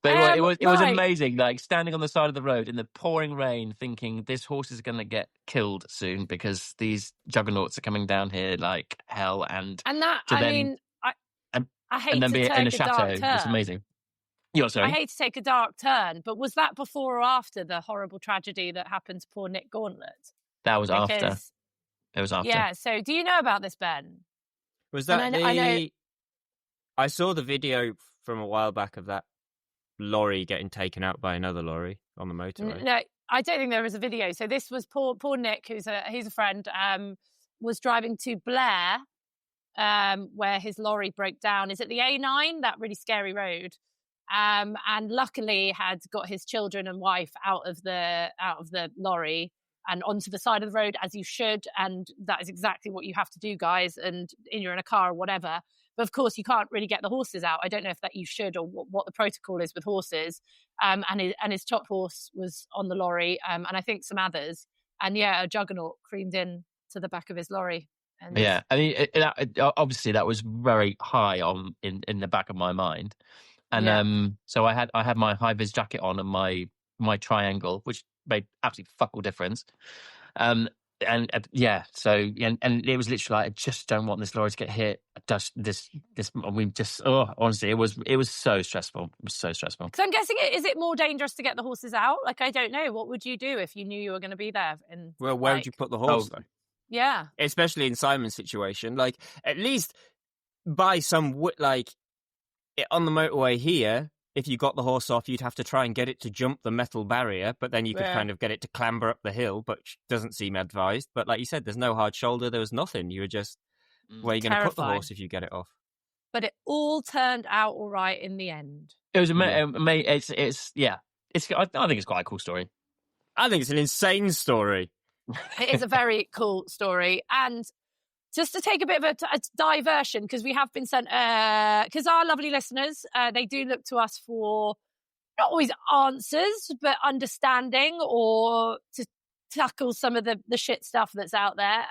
But it was amazing, like standing on the side of the road in the pouring rain, thinking this horse is going to get killed soon because these juggernauts are coming down here like hell. I hate to take in a chateau. It was amazing. You're sorry. I hate to take a dark turn, but was that before or after the horrible tragedy that happened to poor Nick Gauntlet? That was after. It was after. Yeah. So, do you know about this, Ben? Was that I saw the video from a while back of that lorry getting taken out by another lorry on the motorway. No, I don't think there was a video. So this was poor Nick, he's a friend, was driving to Blair, where his lorry broke down. Is it the A9? That really scary road. And luckily had got his children and wife out of the lorry and onto the side of the road, as you should. And that is exactly what you have to do, guys. And you're in a car or whatever. But of course, you can't really get the horses out. I don't know if that you should, or what the protocol is with horses. And his top horse was on the lorry, and I think some others. And yeah, a juggernaut creamed in to the back of his lorry. And yeah, I mean, obviously that was very high on in the back of my mind. And so I had my high vis jacket on and my triangle, which made absolutely fuck all difference. And yeah, so and it was literally like, I just don't want this lorry to get hit. We just, honestly, it was so stressful. It was so stressful. So I'm guessing is it more dangerous to get the horses out? Like, I don't know. What would you do if you knew you were going to be there? Well, where would you put the horse though? Yeah, especially in Simon's situation. Like, at least by some like on the motorway here, if you got the horse off, you'd have to try and get it to jump the metal barrier, but then you could kind of get it to clamber up the hill, but doesn't seem advised. But like you said, there's no hard shoulder, there was nothing. You were just, where are you going to put the horse if you get it off? But it all turned out all right in the end. It was amazing. I think it's quite a cool story. I think it's an insane story. It is a very cool story. And just to take a bit of a diversion, because we have been sent, because our lovely listeners, they do look to us for not always answers, but understanding or to tackle some of the shit stuff that's out there.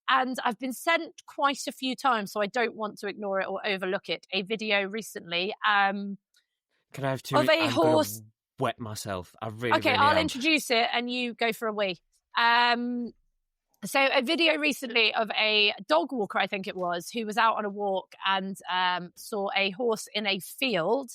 And I've been sent quite a few times, so I don't want to ignore it or overlook it. A video recently. Can I have two? Of a horse. Wet myself. I really, okay, really I'll am. introduce it and you go for a wee. So a video recently of a dog walker, I think it was, who was out on a walk and saw a horse in a field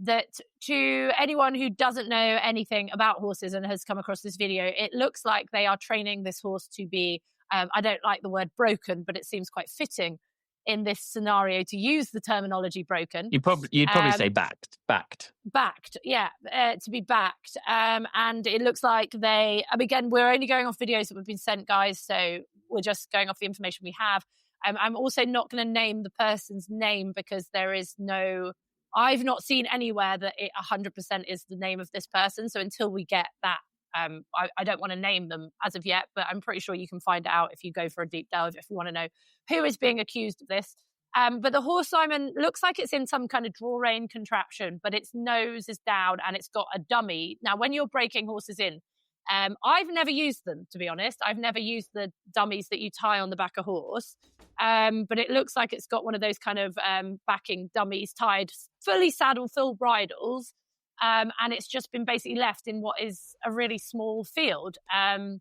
that, to anyone who doesn't know anything about horses and has come across this video, it looks like they are training this horse to be, I don't like the word broken, but it seems quite fitting in this scenario to use the terminology broken. You'd probably say backed. Yeah, to be backed. And it looks like they, again, we're only going off videos that we've been sent, guys, so we're just going off the information we have. I'm also not going to name the person's name because I've not seen anywhere that it 100% is the name of this person. So until we get that, I don't want to name them as of yet, but I'm pretty sure you can find out if you go for a deep delve, if you want to know who is being accused of this. But the horse, Simon, looks like it's in some kind of draw rein contraption, but its nose is down and it's got a dummy. Now, when you're breaking horses in, I've never used them, to be honest. I've never used the dummies that you tie on the back of a horse. But it looks like it's got one of those kind of backing dummies tied, fully saddled, full bridles. And it's just been basically left in what is a really small field. And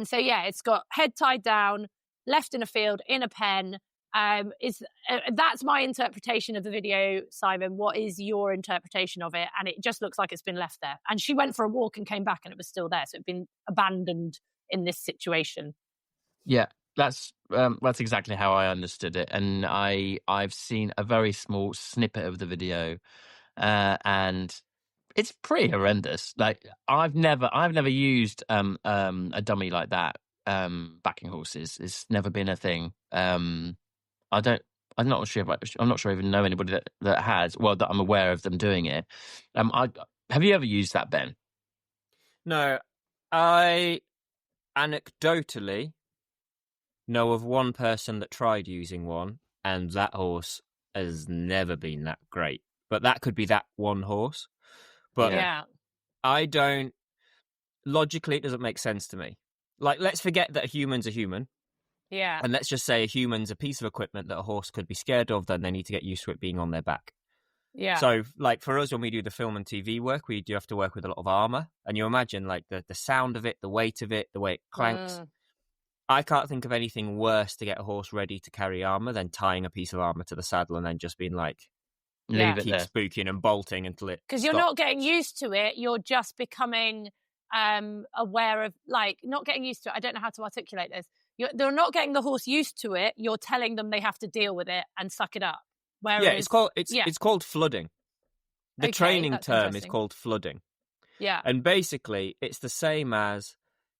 so, yeah, it's got head tied down, left in a field, in a pen. That's my interpretation of the video, Simon. What is your interpretation of it? And it just looks like it's been left there. And she went for a walk and came back and it was still there. So it'd been abandoned in this situation. Yeah, that's exactly how I understood it. And I've seen a very small snippet of the video. And it's pretty horrendous. Like I've never used a dummy like that backing horses. It's never been a thing. I'm not sure I even know anybody that has. Well, that I'm aware of them doing it. Have you ever used that, Ben? No, I anecdotally know of one person that tried using one, and that horse has never been that great. But that could be that one horse. But yeah. Logically, it doesn't make sense to me. Like, let's forget that a human's a human. Yeah. And let's just say a human's a piece of equipment that a horse could be scared of, then they need to get used to it being on their back. Yeah. So, like, for us, when we do the film and TV work, we do have to work with a lot of armour. And you imagine, like, the sound of it, the weight of it, the way it clanks. I can't think of anything worse to get a horse ready to carry armour than tying a piece of armour to the saddle and then just being like, leave it keep there, spooking and bolting until it because you're not getting used to it. You're just becoming aware of, like, not getting used to it. I don't know how to articulate this. They're not getting the horse used to it. You're telling them they have to deal with it and suck it up. Whereas, it's called flooding. The training term is called flooding. Yeah. And basically, it's the same as,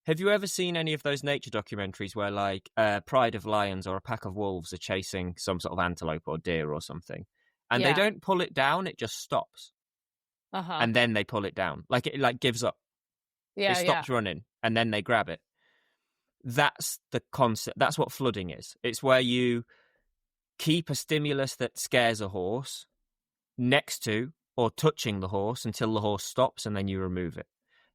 have you ever seen any of those nature documentaries where, like, a pride of lions or a pack of wolves are chasing some sort of antelope or deer or something? And they don't pull it down, it just stops. And then they pull it down. Like, it gives up. Yeah, it stops running, and then they grab it. That's the concept. That's what flooding is. It's where you keep a stimulus that scares a horse next to or touching the horse until the horse stops, and then you remove it.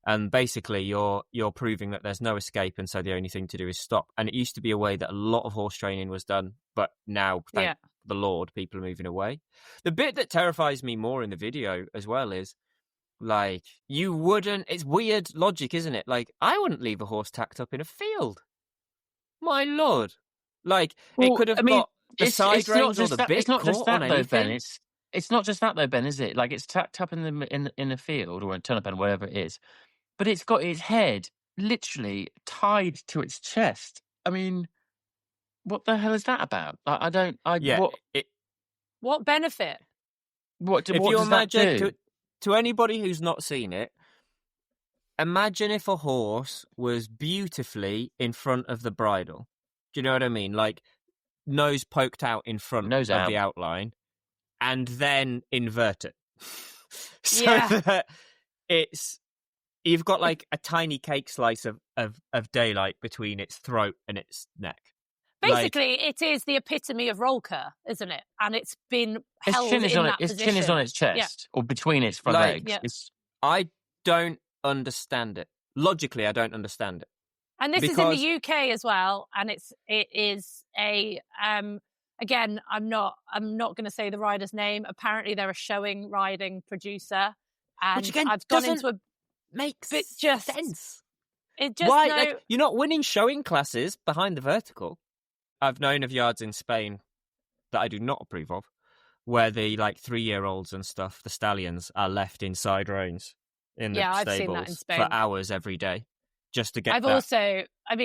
And basically, you're proving that there's no escape, and so the only thing to do is stop. And it used to be a way that a lot of horse training was done, but now, thank the Lord, people are moving away. The bit that terrifies me more in the video as well is Like, you wouldn't... It's weird logic, isn't it? Like, I wouldn't leave a horse tacked up in a field. My lord. Like, it could have got the side reins or the bit it's not just caught on that though, Ben. anything. It's not just that though, Ben, is it? Like, it's tacked up in a field or in a turnip pen, wherever it is, but it's got its head literally tied to its chest. I mean, what the hell is that about? I don't. What benefit? What if what you does imagine, that do? to anybody who's not seen it, imagine if a horse was beautifully in front of the bridle. Do you know what I mean? Like, nose poked out in front of the outline, and then invert it. So that you've got like a tiny cake slice of daylight between its throat and its neck. Basically, it is the epitome of rollcur, isn't it? And it's been held in that position. Its chin is on its chest, or between its front legs. Yeah. I don't understand it. Logically, I don't understand it. And this is in the UK as well, and it is a again, I'm not going to say the rider's name. Apparently, they're a showing riding producer, and which again, I've gone into a makes sense. It just why like, you're not winning showing classes behind the vertical. I've known of yards in Spain that I do not approve of, where the like 3-year-olds and stuff, the stallions, are left inside reins in the stables I've seen that in Spain. for hours every day. Just to get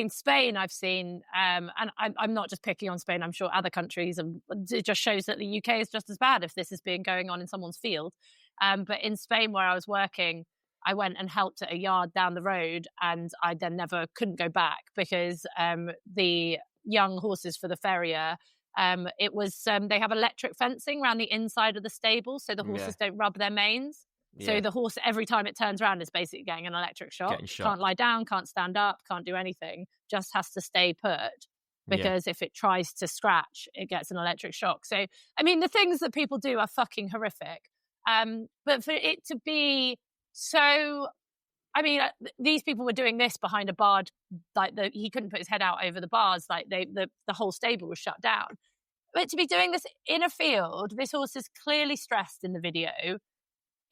Spain I've seen, and I'm not just picking on Spain, I'm sure other countries, and it just shows that the UK is just as bad if this is being going on in someone's field. But in Spain, where I was working, I went and helped at a yard down the road, and I then couldn't go back because the young horses for the farrier, it was they have electric fencing around the inside of the stable so the horses don't rub their manes. So the horse, every time it turns around, is basically getting an electric shock. Can't lie down, can't stand up, can't do anything. Just has to stay put because if it tries to scratch, it gets an electric shock. So, I mean, the things that people do are fucking horrific. But for it to be so... I mean, these people were doing this behind a barred, like he couldn't put his head out over the bars, like the whole stable was shut down. But to be doing this in a field, this horse is clearly stressed in the video.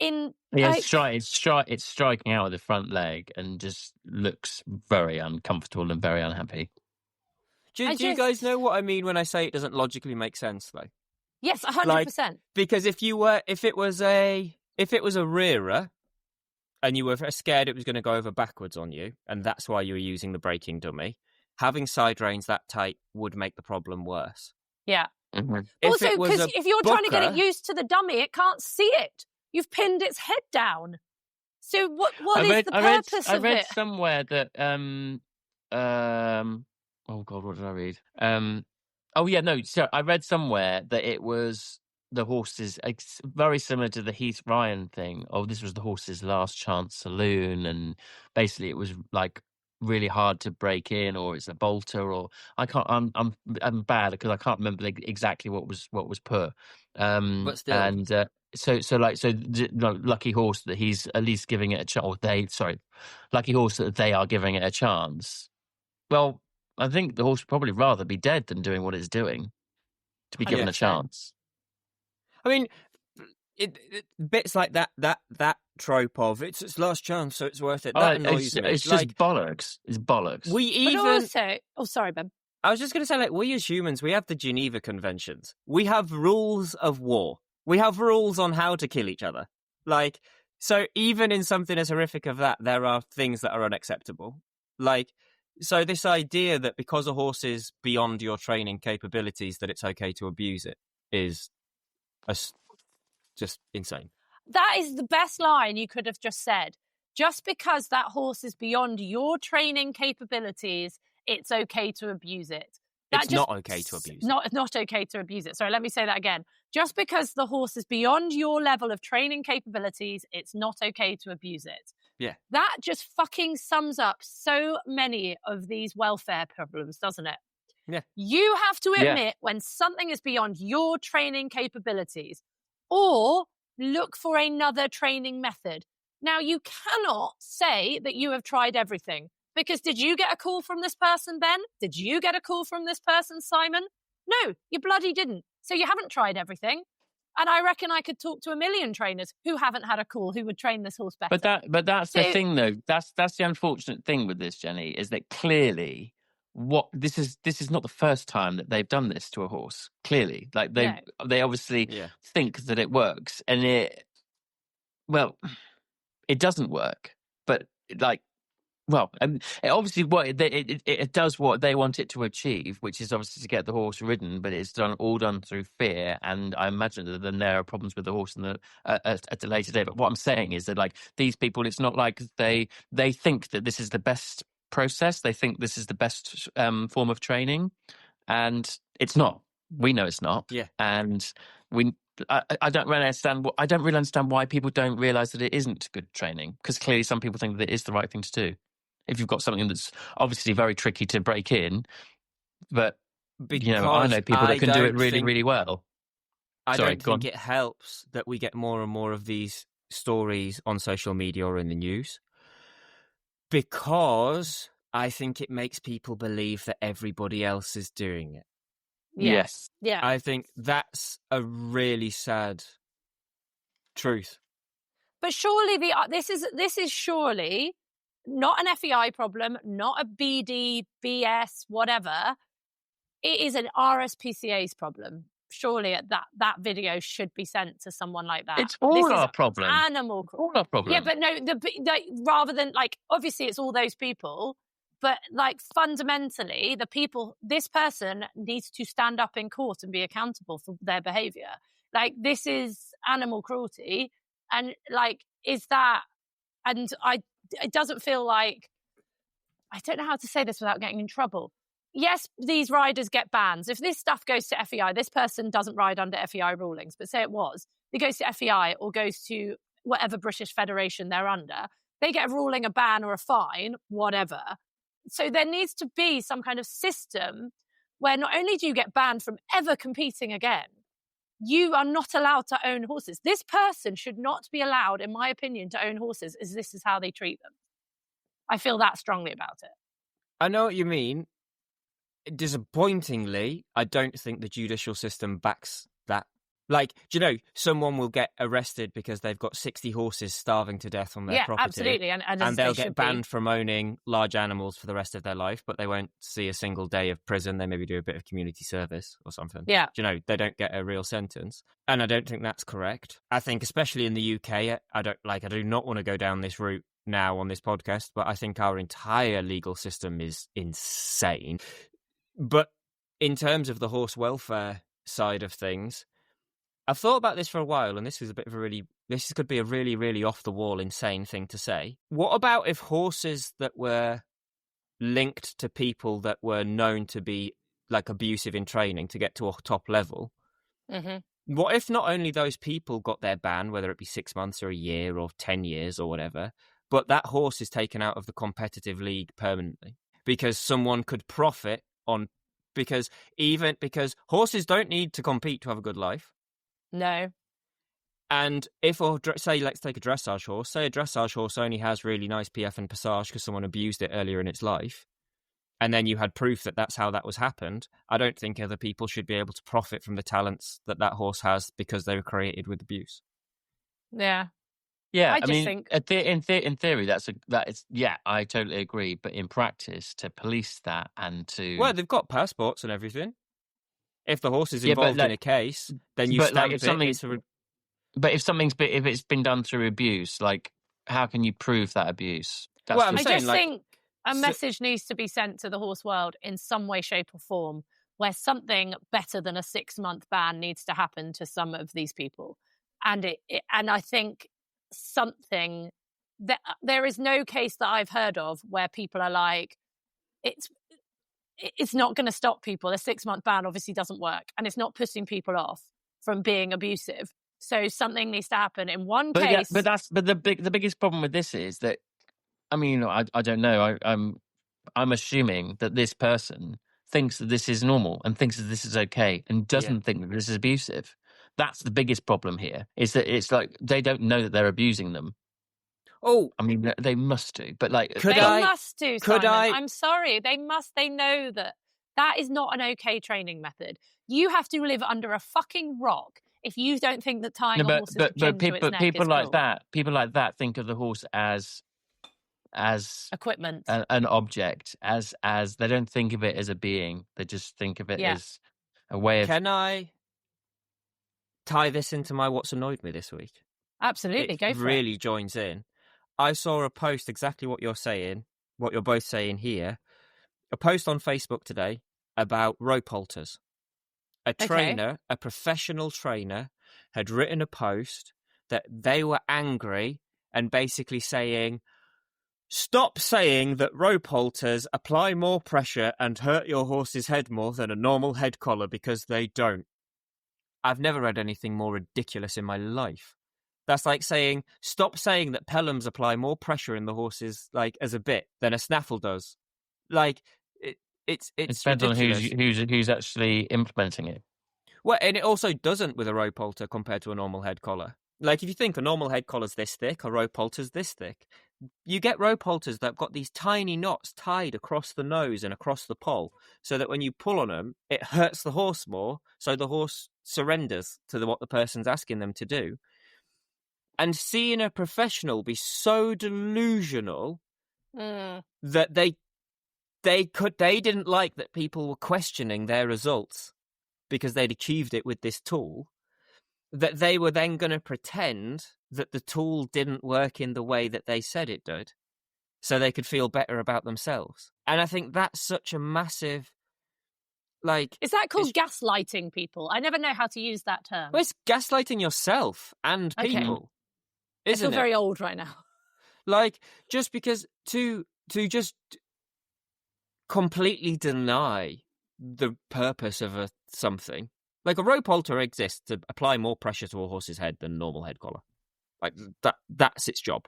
It's striking out with the front leg and just looks very uncomfortable and very unhappy. Do you guys know what I mean when I say it doesn't logically make sense, though? Yes, 100%. Because if it was a rearer, and you were scared it was going to go over backwards on you, and that's why you were using the braking dummy, having side reins that tight would make the problem worse. Yeah. Mm-hmm. Also, because if you're trying to get it used to the dummy, it can't see it. You've pinned its head down. So what is the purpose of it? I read somewhere that... oh, God, what did I read? So I read somewhere that it was... the horses, very similar to the Heath Ryan thing. Oh, this was the horse's last chance saloon, and basically it was like really hard to break in, or it's a bolter, or I'm bad because I can't remember exactly what was put. But still, and lucky horse that he's at least giving it a chance. Lucky horse that they are giving it a chance. Well, I think the horse would probably rather be dead than doing what it's doing to be given a chance. I mean, bits like that trope of it's its last chance, so it's worth it. That annoys me. It's just bollocks. It's bollocks. Sorry, Ben. I was just going to say, like, we as humans, we have the Geneva Conventions. We have rules of war. We have rules on how to kill each other. Like, so even in something as horrific as that, there are things that are unacceptable. Like, so this idea that because a horse is beyond your training capabilities, that it's okay to abuse it is just insane. That is the best line you could have just said. Just because that horse is beyond your training capabilities, it's okay to abuse it. It's not okay to abuse it. Not okay to abuse it. Sorry, let me say that again. Just because the horse is beyond your level of training capabilities, it's not okay to abuse it. Yeah. That just fucking sums up so many of these welfare problems, doesn't it? Yeah. You have to admit when something is beyond your training capabilities, or look for another training method. Now, you cannot say that you have tried everything, because did you get a call from this person, Ben? Did you get a call from this person, Simon? No, you bloody didn't. So you haven't tried everything. And I reckon I could talk to a million trainers who haven't had a call who would train this horse better. But that's the thing, though. That's the unfortunate thing with this, Jenny, is that clearly this is not the first time that they've done this to a horse. Clearly, like they obviously think that it works, and it doesn't work. But it obviously it does what they want it to achieve, which is obviously to get the horse ridden, but it's all done through fear. And I imagine that then there are problems with the horse at a later day. But what I'm saying is that like these people, it's not like they think that this is the best process. They think this is the best form of training, and it's not. We know it's not. Yeah, and I don't really understand. I don't really understand why people don't realise that it isn't good training, because clearly some people think that it is the right thing to do. If you've got something that's obviously very tricky to break in, but I know people that can do it really, really well. I don't think it helps that we get more and more of these stories on social media or in the news, because I think it makes people believe that everybody else is doing it. Yes. Yeah. I think that's a really sad truth. But surely this is surely not an FEI problem, not a BD, BS, whatever. It is an RSPCA's problem. Surely that video should be sent to someone like that. It's all our problem. Animal. All our problem. Yeah, but no, rather than like, obviously it's all those people, but like fundamentally this person needs to stand up in court and be accountable for their behaviour. Like, this is animal cruelty. And like, is that, and it doesn't feel like, I don't know how to say this without getting in trouble. Yes, these riders get bans. If this stuff goes to FEI, this person doesn't ride under FEI rulings, but say it goes to FEI or goes to whatever British Federation they're under, they get a ruling, a ban or a fine, whatever. So there needs to be some kind of system where not only do you get banned from ever competing again, you are not allowed to own horses. This person should not be allowed, in my opinion, to own horses, as this is how they treat them. I feel that strongly about it. I know what you mean. Disappointingly, I don't think the judicial system backs that. Like, do you know, someone will get arrested because they've got 60 horses starving to death on their property. Absolutely. And they'll get banned from owning large animals for the rest of their life, but they won't see a single day of prison. They maybe do a bit of community service or something. Yeah. Do you know, they don't get a real sentence. And I don't think that's correct. I think, especially in the UK, I do not want to go down this route now on this podcast, but I think our entire legal system is insane. But in terms of the horse welfare side of things, I've thought about this for a while, and this could be a really, really off the wall, insane thing to say. What about if horses that were linked to people that were known to be like abusive in training to get to a top level? Mm-hmm. What if not only those people got their ban, whether it be 6 months or a year or 10 years or whatever, but that horse is taken out of the competitive league permanently because someone could profit on, because horses don't need to compete to have a good life. No. And if, say, let's take a dressage horse. Say a dressage horse only has really nice PF and passage because someone abused it earlier in its life, and then you had proof that that's how that was happened. I don't think other people should be able to profit from the talents that horse has because they were created with abuse. Yeah. Yeah, I just think in theory, I totally agree. But in practice, to police that and to... Well, they've got passports and everything. If the horse is involved in a case, then you stamp it. But if it's been done through abuse, like, how can you prove that abuse? I just think a message needs to be sent to the horse world in some way, shape or form, where something better than a 6-month ban needs to happen to some of these people. And I think something that there is no case that I've heard of where people are like, it's not going to stop people. A 6-month ban obviously doesn't work, and it's not putting people off from being abusive. So something needs to happen in one case. Yeah, but the biggest problem with this is that, I mean, I don't know. I'm assuming that this person thinks that this is normal and thinks that this is okay and doesn't think that this is abusive. That's the biggest problem here, is that it's like they don't know that they're abusing them. Oh, I mean, they must do, but like... must do, Simon. I'm sorry. They know that is not an okay training method. You have to live under a fucking rock if you don't think that tying No, a horse's chin to its neck people is like cruel. people like that think of the horse as equipment, an object, as they don't think of it as a being. They just think of it as a way of. Can I tie this into my what's annoyed me this week? Absolutely, go for it. Really joins in. I saw a post exactly what you're saying, what you're both saying here. A post on Facebook today about rope halters. A trainer, a professional trainer, had written a post that they were angry and basically saying, stop saying that rope halters apply more pressure and hurt your horse's head more than a normal head collar, because they don't. I've never read anything more ridiculous in my life. That's like saying, stop saying that pellums apply more pressure in the horses, like, as a bit than a snaffle does. Like, it depends ridiculous. On who's actually implementing it. Well, and it also doesn't with a rope halter compared to a normal head collar. Like, if you think a normal head collar's this thick, a rope halter's this thick. You get rope halters that have got these tiny knots tied across the nose and across the poll, so that when you pull on them, it hurts the horse more, so the horse surrenders to what the person's asking them to do. And seeing a professional be so delusional that they didn't like that people were questioning their results because they'd achieved it with this tool, that they were then going to pretend that the tool didn't work in the way that they said it did, so they could feel better about themselves. And I think that's such a massive, like... Is that called gaslighting people? I never know how to use that term. Well, it's gaslighting yourself and people, isn't it? I feel very old right now. Like, just because to just completely deny the purpose of something. Like, a rope halter exists to apply more pressure to a horse's head than a normal head collar. Like, that's its job.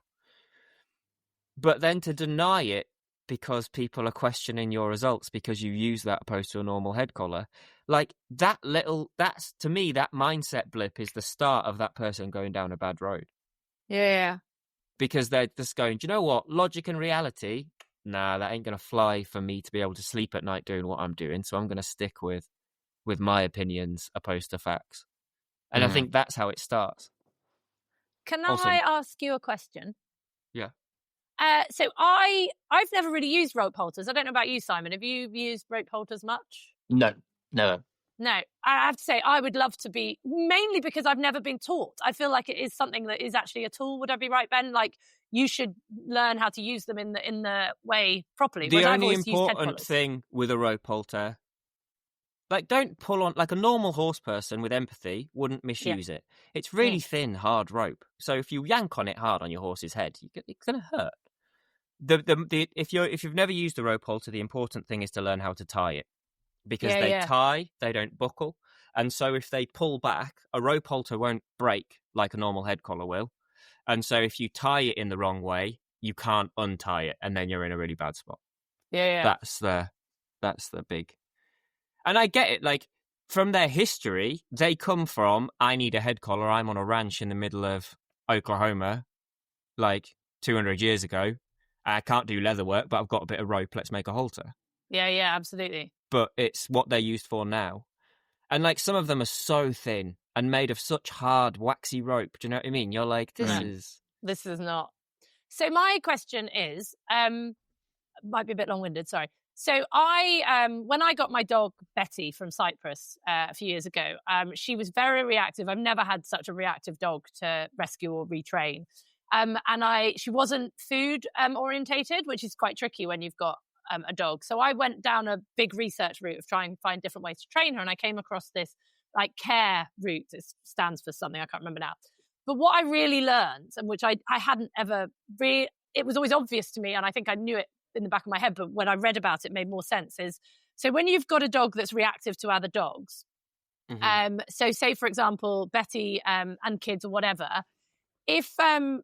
But then to deny it because people are questioning your results because you use that opposed to a normal head collar, like, that's, to me, that mindset blip is the start of that person going down a bad road. Yeah. Because they're just going, do you know what? Logic and reality, nah, that ain't going to fly for me to be able to sleep at night doing what I'm doing. So I'm going to stick with my opinions opposed to facts. And I think that's how it starts. Can I ask you a question? Yeah. So I've never really used rope halters. I don't know about you, Simon. Have you used rope halters much? No, never. No, I have to say I would love to be, mainly because I've never been taught. I feel like it is something that is actually a tool. Would I be right, Ben? Like, you should learn how to use them in the way properly. The only important thing with a rope halter, like, don't pull on, like, a normal horse person with empathy wouldn't misuse it. It's really thin, hard rope. So if you yank on it hard on your horse's head, it's going to hurt. If you've never used a rope halter, the important thing is to learn how to tie it. Because they tie, they don't buckle. And so if they pull back, a rope halter won't break like a normal head collar will. And so if you tie it in the wrong way, you can't untie it, and then you're in a really bad spot. Yeah. That's the big... And I get it, like, from their history, they come from, I need a head collar, I'm on a ranch in the middle of Oklahoma, like, 200 years ago. I can't do leather work, but I've got a bit of rope, let's make a halter. Yeah, absolutely. But it's what they're used for now. And, like, some of them are so thin and made of such hard, waxy rope. Do you know what I mean? You're like, this is not. So my question is, might be a bit long-winded, sorry. So I, when I got my dog Betty from Cyprus a few years ago, she was very reactive. I've never had such a reactive dog to rescue or retrain. And she wasn't food orientated, which is quite tricky when you've got a dog. So I went down a big research route of trying to find different ways to train her. And I came across this like care route. It stands for something I can't remember now. But what I really learned, and which I hadn't ever it was always obvious to me, and I think I knew it in the back of my head, but when I read about it, it made more sense, is so when you've got a dog that's reactive to other dogs, so say, for example, Betty and kids or whatever, if and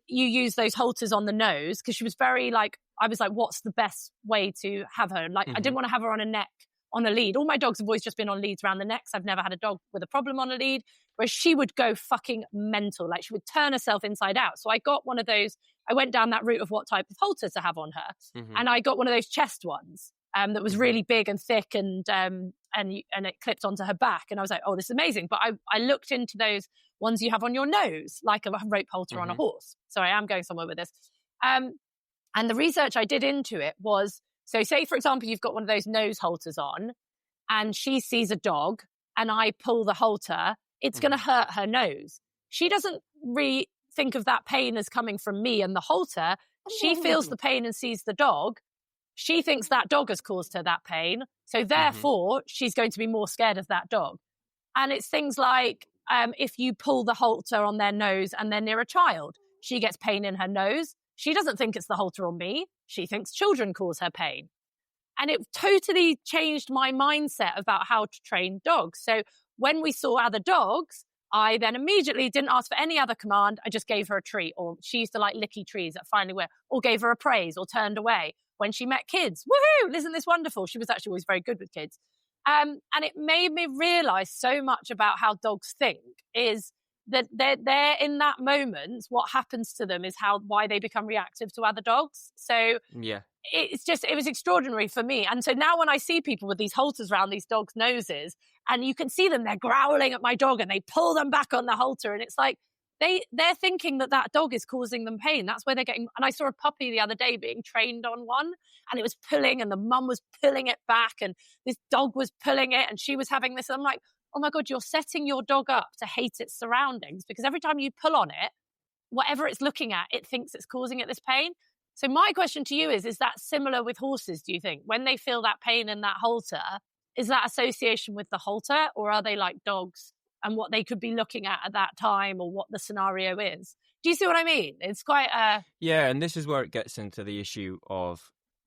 you use those halters on the nose, because she was very like, I was like, what's the best way to have her? Like, I didn't want to have her on a neck, on a lead. All my dogs have always just been on leads around the necks. I've never had a dog with a problem on a lead, whereas she would go fucking mental. Like, she would turn herself inside out. So I got one of those, I went down that route of what type of halter to have on her. And I got one of those chest ones that was really big and thick and and it clipped onto her back. And I was like, oh, this is amazing. But I looked into those ones you have on your nose, like a rope halter on a horse. So I am going somewhere with this. And the research I did into it was, so say, for example, you've got one of those nose halters on and she sees a dog and I pull the halter, it's going to hurt her nose. She doesn't think of that pain as coming from me and the halter. She feels the pain and sees the dog. She thinks that dog has caused her that pain. So therefore, she's going to be more scared of that dog. And it's things like if you pull the halter on their nose and they're near a child, she gets pain in her nose. She doesn't think it's the halter on me. She thinks children cause her pain. And it totally changed my mindset about how to train dogs. So when we saw other dogs, I then immediately didn't ask for any other command. I just gave her a treat, or she used to like licky trees that finally were, or gave her a praise or turned away. When she met kids, woohoo, isn't this wonderful? She was actually always very good with kids. And it made me realize so much about how dogs think, is that they're in that moment, what happens to them is why they become reactive to other dogs. So yeah, it was extraordinary for me. And so now when I see people with these halters around these dogs' noses, and you can see them, they're growling at my dog and they pull them back on the halter. And it's like, they're thinking that dog is causing them pain. That's where they're getting. And I saw a puppy the other day being trained on one, and it was pulling, and the mum was pulling it back, and this dog was pulling it, and she was having this. And I'm like, oh my God, you're setting your dog up to hate its surroundings, because every time you pull on it, whatever it's looking at, it thinks it's causing it this pain. So my question to you is that similar with horses, do you think? When they feel that pain in that halter, is that association with the halter, or are they like dogs and what they could be looking at that time, or what the scenario is? Do you see what I mean? It's quite Yeah, and this is where it gets into the issue of,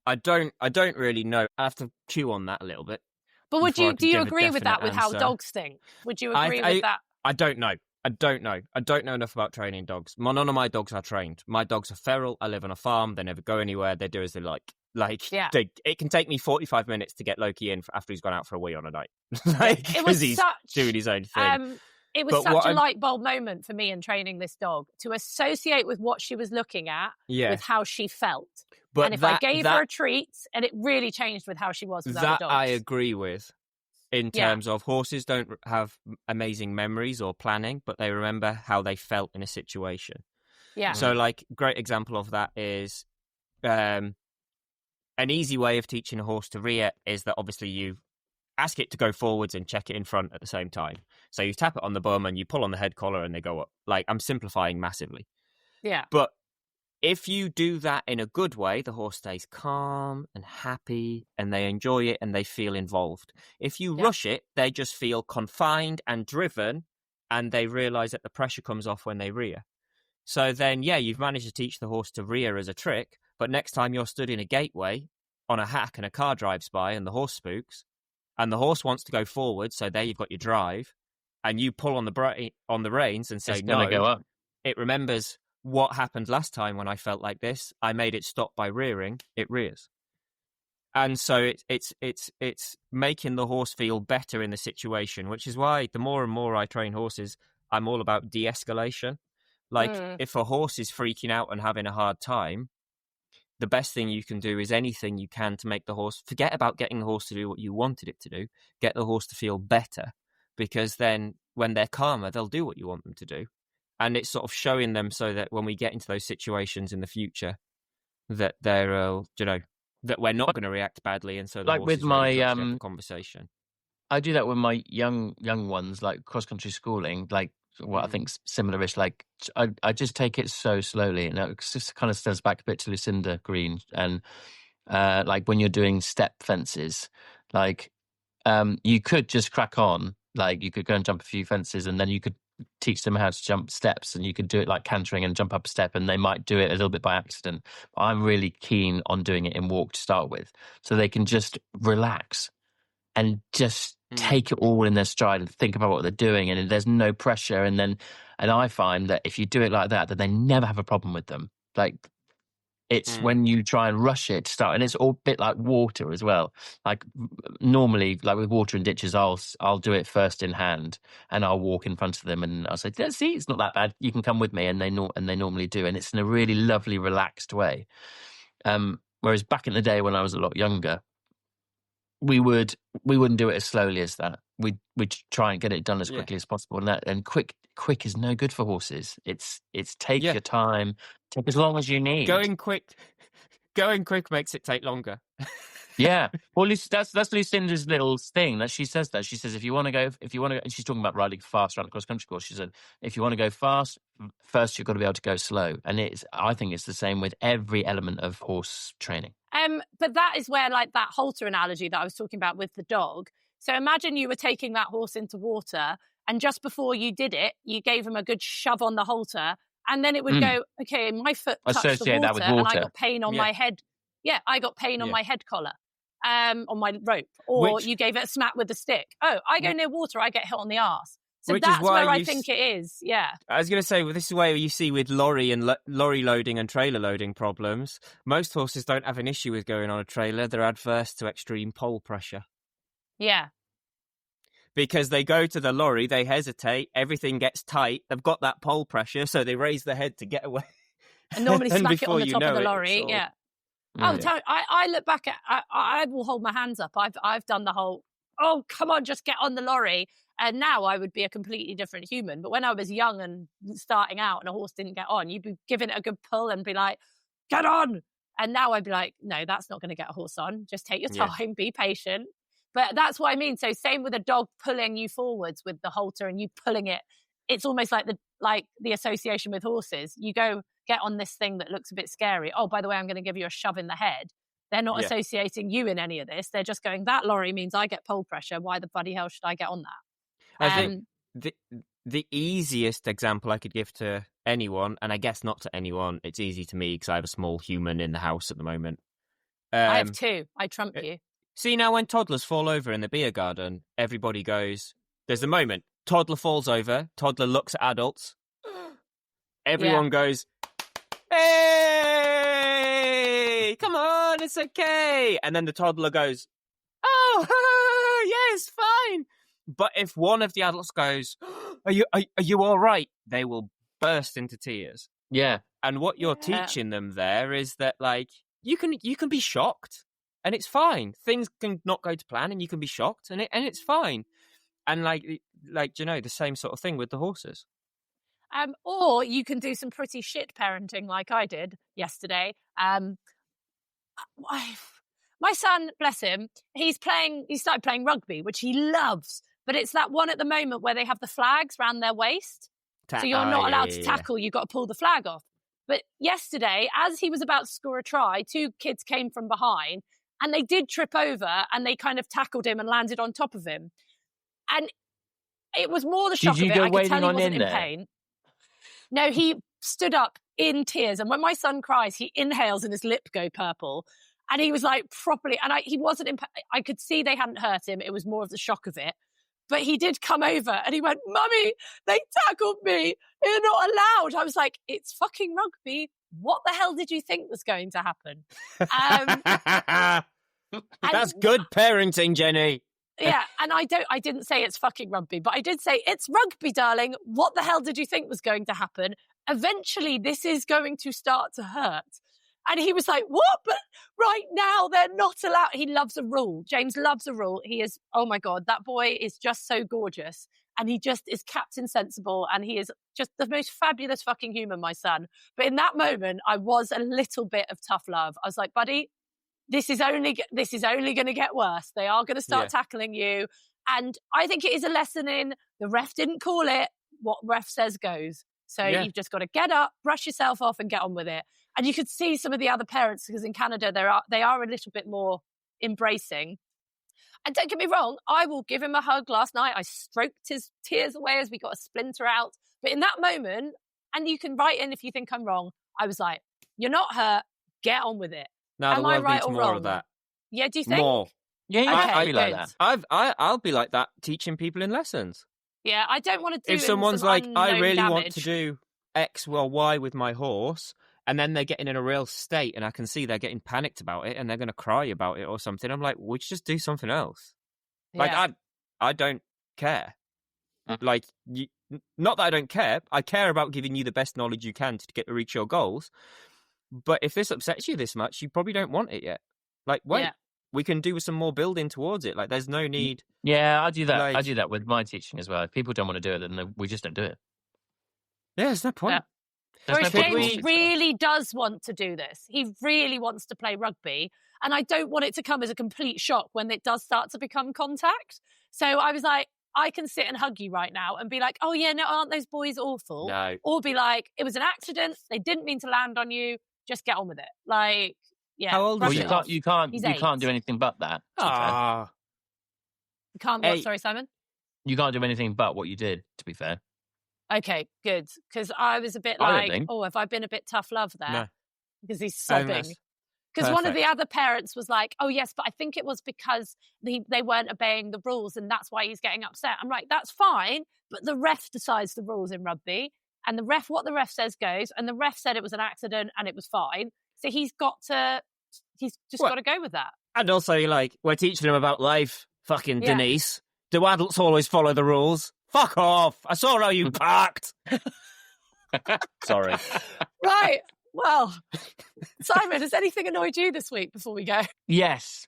I don't really know. I have to chew on that a little bit. But do you agree with that, with how dogs think? Would you agree with that? I don't know. I don't know enough about training dogs. None of my dogs are trained. My dogs are feral. I live on a farm. They never go anywhere. They do as they like. It can take me 45 minutes to get Loki in after he's gone out for a wee on a night. Because he's doing his own thing. It was such a light bulb moment for me in training this dog, to associate with what she was looking at with how she felt. And if I gave her a treat, and it really changed with how she was with other dogs. I agree with. In terms of, horses don't have amazing memories or planning, but they remember how they felt in a situation. Yeah. So, great example of that is an easy way of teaching a horse to rear is that obviously you ask it to go forwards and check it in front at the same time. So you tap it on the bum and you pull on the head collar and they go up. I'm simplifying massively. Yeah. But if you do that in a good way, the horse stays calm and happy and they enjoy it and they feel involved. If you rush it, they just feel confined and driven, and they realize that the pressure comes off when they rear. So then, you've managed to teach the horse to rear as a trick, but next time you're stood in a gateway on a hack and a car drives by and the horse spooks, and the horse wants to go forward, so there you've got your drive, and you pull on the reins and say, no, go up. It remembers what happened last time when I felt like this. I made it stop by rearing. It rears. And so it's making the horse feel better in the situation, which is why the more and more I train horses, I'm all about de-escalation. If a horse is freaking out and having a hard time, the best thing you can do is anything you can to make the horse forget about getting the horse to do what you wanted it to do. Get the horse to feel better, because then when they're calmer, they'll do what you want them to do. And it's sort of showing them so that when we get into those situations in the future, that they're, that we're not going to react badly. And so the horse is ready to have the conversation. I do that with my young ones, like cross-country schooling, I think similar-ish. I just take it so slowly. And it just kind of stems back a bit to Lucinda Green. And when you're doing step fences, you could just crack on. You could go and jump a few fences, and then you could teach them how to jump steps, and you could do it like cantering and jump up a step, and they might do it a little bit by accident. But I'm really keen on doing it in walk to start with, so they can just relax and just take it all in their stride and think about what they're doing, and there's no pressure. And I find that if you do it like that they never have a problem with them. It's when you try and rush it to start, and it's all a bit like water as well. Normally, with water in ditches, I'll do it first in hand, and I'll walk in front of them, and I'll say, "See, it's not that bad. You can come with me," and they normally do, and it's in a really lovely, relaxed way. Whereas back in the day when I was a lot younger, we wouldn't do it as slowly as that. We'd try and get it done as quickly as possible. And quick is no good for horses. It's take your time, take as long as you need. Going quick makes it take longer. Yeah. Well, that's Lucinda's little thing that she says. If you want to go, and she's talking about riding fast around the cross country course. She said, if you want to go fast, first you've got to be able to go slow. And I think it's the same with every element of horse training. But that is where, like, that halter analogy that I was talking about with the dog. So imagine you were taking that horse into water, and just before you did it, you gave him a good shove on the halter, and then it would go, okay, my foot touched the water, and I got pain on my head. Yeah, I got pain on my head collar, on my rope. Or you gave it a smack with the stick. Oh, I go near water, I get hit on the arse. So that's where I think it is, yeah. I was going to say, well, this is where you see with lorry loading and trailer loading problems, most horses don't have an issue with going on a trailer. They're adverse to extreme pole pressure. Yeah. Because they go to the lorry, they hesitate, everything gets tight, they've got that pole pressure, so they raise their head to get away. And normally smack it on the top of the lorry, yeah. Oh, I look back at, I will hold my hands up. I've done the whole, oh, come on, just get on the lorry. And now I would be a completely different human. But when I was young and starting out and a horse didn't get on, you'd be giving it a good pull and be like, get on. And now I'd be like, no, that's not going to get a horse on. Just take your time, be patient. But that's what I mean. So same with a dog pulling you forwards with the halter and you pulling it. It's almost like the association with horses. You go get on this thing that looks a bit scary. Oh, by the way, I'm going to give you a shove in the head. They're not associating you in any of this. They're just going, that lorry means I get pole pressure. Why the bloody hell should I get on that? I think the easiest example I could give to anyone, and I guess not to anyone, it's easy to me because I have a small human in the house at the moment. I have two. I trump you. See, now when toddlers fall over in the beer garden, everybody goes, there's the moment, toddler falls over, toddler looks at adults, everyone goes, hey, come on, it's okay. And then the toddler goes, oh, yes, fine. But if one of the adults goes, are you all right? They will burst into tears. Yeah. And what you're teaching them there is that, like, you can be shocked and it's fine. Things can not go to plan and you can be shocked and it's fine. And like the same sort of thing with the horses. Or you can do some pretty shit parenting like I did yesterday. My son, bless him, he started playing rugby, which he loves. But it's that one at the moment where they have the flags around their waist. So you're not allowed to tackle. You've got to pull the flag off. But yesterday, as he was about to score a try, two kids came from behind and they did trip over and they kind of tackled him and landed on top of him. And it was more the shock of it. I could tell he wasn't in pain. No, he stood up in tears. And when my son cries, he inhales and his lip go purple. And he was like properly, and he wasn't in pain. I could see they hadn't hurt him. It was more of the shock of it. But he did come over and he went, Mummy, they tackled me. You're not allowed. I was like, it's fucking rugby. What the hell did you think was going to happen? That's good parenting, Jenny. Yeah, and I didn't say it's fucking rugby, but I did say, it's rugby, darling. What the hell did you think was going to happen? Eventually, this is going to start to hurt. And he was like, what? But right now, they're not allowed. He loves a rule. James loves a rule. He is, oh my God, that boy is just so gorgeous. And he just is Captain Sensible. And he is just the most fabulous fucking human, my son. But in that moment, I was a little bit of tough love. I was like, buddy, this is only going to get worse. They are going to start tackling you. And I think it is a lesson in the ref didn't call it. What ref says goes. So you've just got to get up, brush yourself off and get on with it. And you could see some of the other parents, because in Canada, they are a little bit more embracing. And don't get me wrong, I will give him a hug. Last night, I stroked his tears away as we got a splinter out. But in that moment, and you can write in if you think I'm wrong, I was like, you're not hurt, get on with it. Now, am the I world right needs or more wrong? of that. Yeah, do you think? More. Yeah, I'd be like that. I'll be like that, teaching people in lessons. Yeah, I don't want to do if someone's like, I really damage. want to do X or Y with my horse, and then they're getting in a real state, and I can see they're getting panicked about it, and they're going to cry about it or something. I'm like, would you just do something else? Like, I don't care. Like, not that I don't care. I care about giving you the best knowledge you can to reach your goals. But if this upsets you this much, you probably don't want it yet. Like, wait. we can do some more building towards it. Like, there's no need. Yeah, I do that. Like- I do that with my teaching as well. If people don't want to do it, then we just don't do it. Yeah, there's no point. There's Whereas no point James in it. really does want to do this. He really wants to play rugby. And I don't want it to come as a complete shock when it does start to become contact. So I was like, I can sit and hug you right now and be like, oh, yeah, no, aren't those boys awful? No. Or be like, it was an accident. They didn't mean to land on you. Just get on with it. Like, yeah. How old brush was it he? off. You can't He's do 8. anything but that. to be fair. Ah. You can't what? Hey. Sorry, Simon? You can't do anything but what you did, to be fair. Okay, good. Because I was a bit I don't like, think. oh, have I been a bit tough love there? No. Because he's Oh, sobbing. that's Because one of the perfect. other parents was like, oh, yes, but I think it was because they weren't obeying the rules and that's why he's getting upset. I'm like, that's fine, but the ref decides the rules in rugby. And what the ref says goes. And the ref said it was an accident and it was fine. So he's just got to go with that. And also, like, we're teaching him about life. Fucking Yeah. Denise. Do adults always follow the rules? Fuck off. I saw how you parked. Sorry. Right. Well, Simon, has anything annoyed you this week before we go? Yes.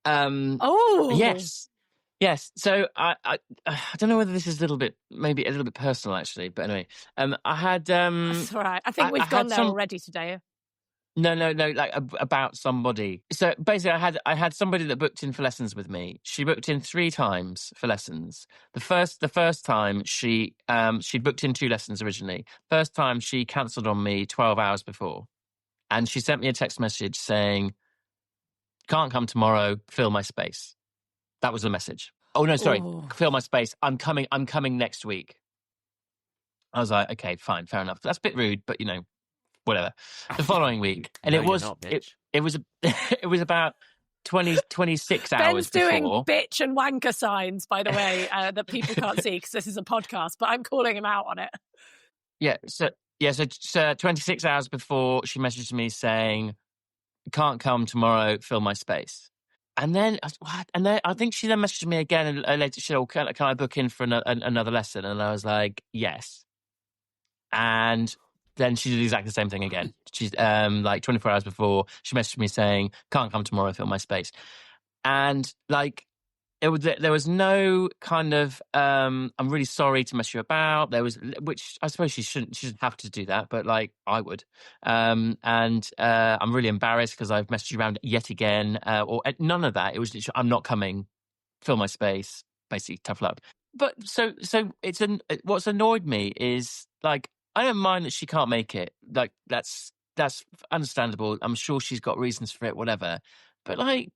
Oh. Yes. So I don't know whether this is maybe a little bit personal actually, but anyway, I had That's all right. I think we've I gone had there some- already today. No, like about somebody. So basically, I had somebody that booked in for lessons with me. She booked in 3 times for lessons. The first time she'd booked in 2 lessons originally. First time she cancelled on me 12 hours before, and she sent me a text message saying, "Can't come tomorrow. Fill my space." That was the message. Oh no, sorry, Ooh. fill my space. I'm coming next week. I was like, okay, fine, fair enough. That's a bit rude, but whatever. The following week, and No, it you're was not, bitch. it was it was about 26 Ben's hours doing before. bitch and wanker signs, by the way, that people can't see because this is a podcast, but I'm calling him out on it. So 26 hours before she messaged me saying, "Can't come tomorrow. Fill my space." And then I think she then messaged me again and later she said, "Can I book in for another lesson?" And I was like, "Yes." And then she did exactly the same thing again. She's like 24 hours before, she messaged me saying, "Can't come tomorrow, fill my space." And like there was no kind of I'm really sorry to mess you about. There was, which I suppose she shouldn't have to do that, but like I would. And I'm really embarrassed because I've messaged you around yet again, or none of that. It was literally, "I'm not coming, fill my space," basically, tough luck. But so what's annoyed me is like, I don't mind that she can't make it. Like that's understandable. I'm sure she's got reasons for it, whatever. But like,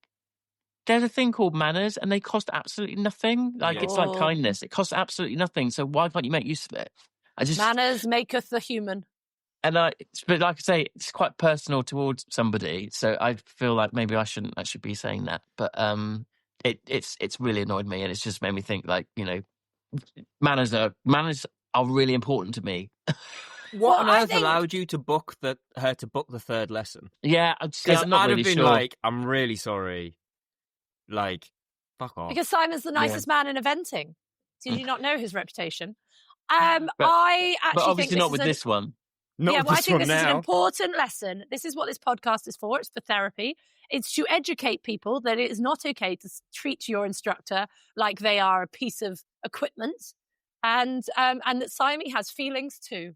there's a thing called manners, and they cost absolutely nothing. Like it's like Oh. kindness; it costs absolutely nothing. So why can't you make use of it? Manners maketh the human. But like I say, it's quite personal towards somebody. So I feel like maybe I shouldn't actually be saying that. But it's really annoyed me, and it's just made me think like, manners are really important to me. What on I earth think- allowed you to book her to book the 3rd lesson? Yeah, Because I'm not I'd really have been sure. like, I'm really sorry. Like, fuck off. Because Simon's the nicest man in eventing. Did you not know his reputation? I actually But think obviously this not is with an- this one. Not yeah, with well, I this think one this is an now. important lesson. This is what this podcast is for. It's for therapy. It's to educate people that it is not okay to treat your instructor like they are a piece of equipment, and that Simon has feelings too.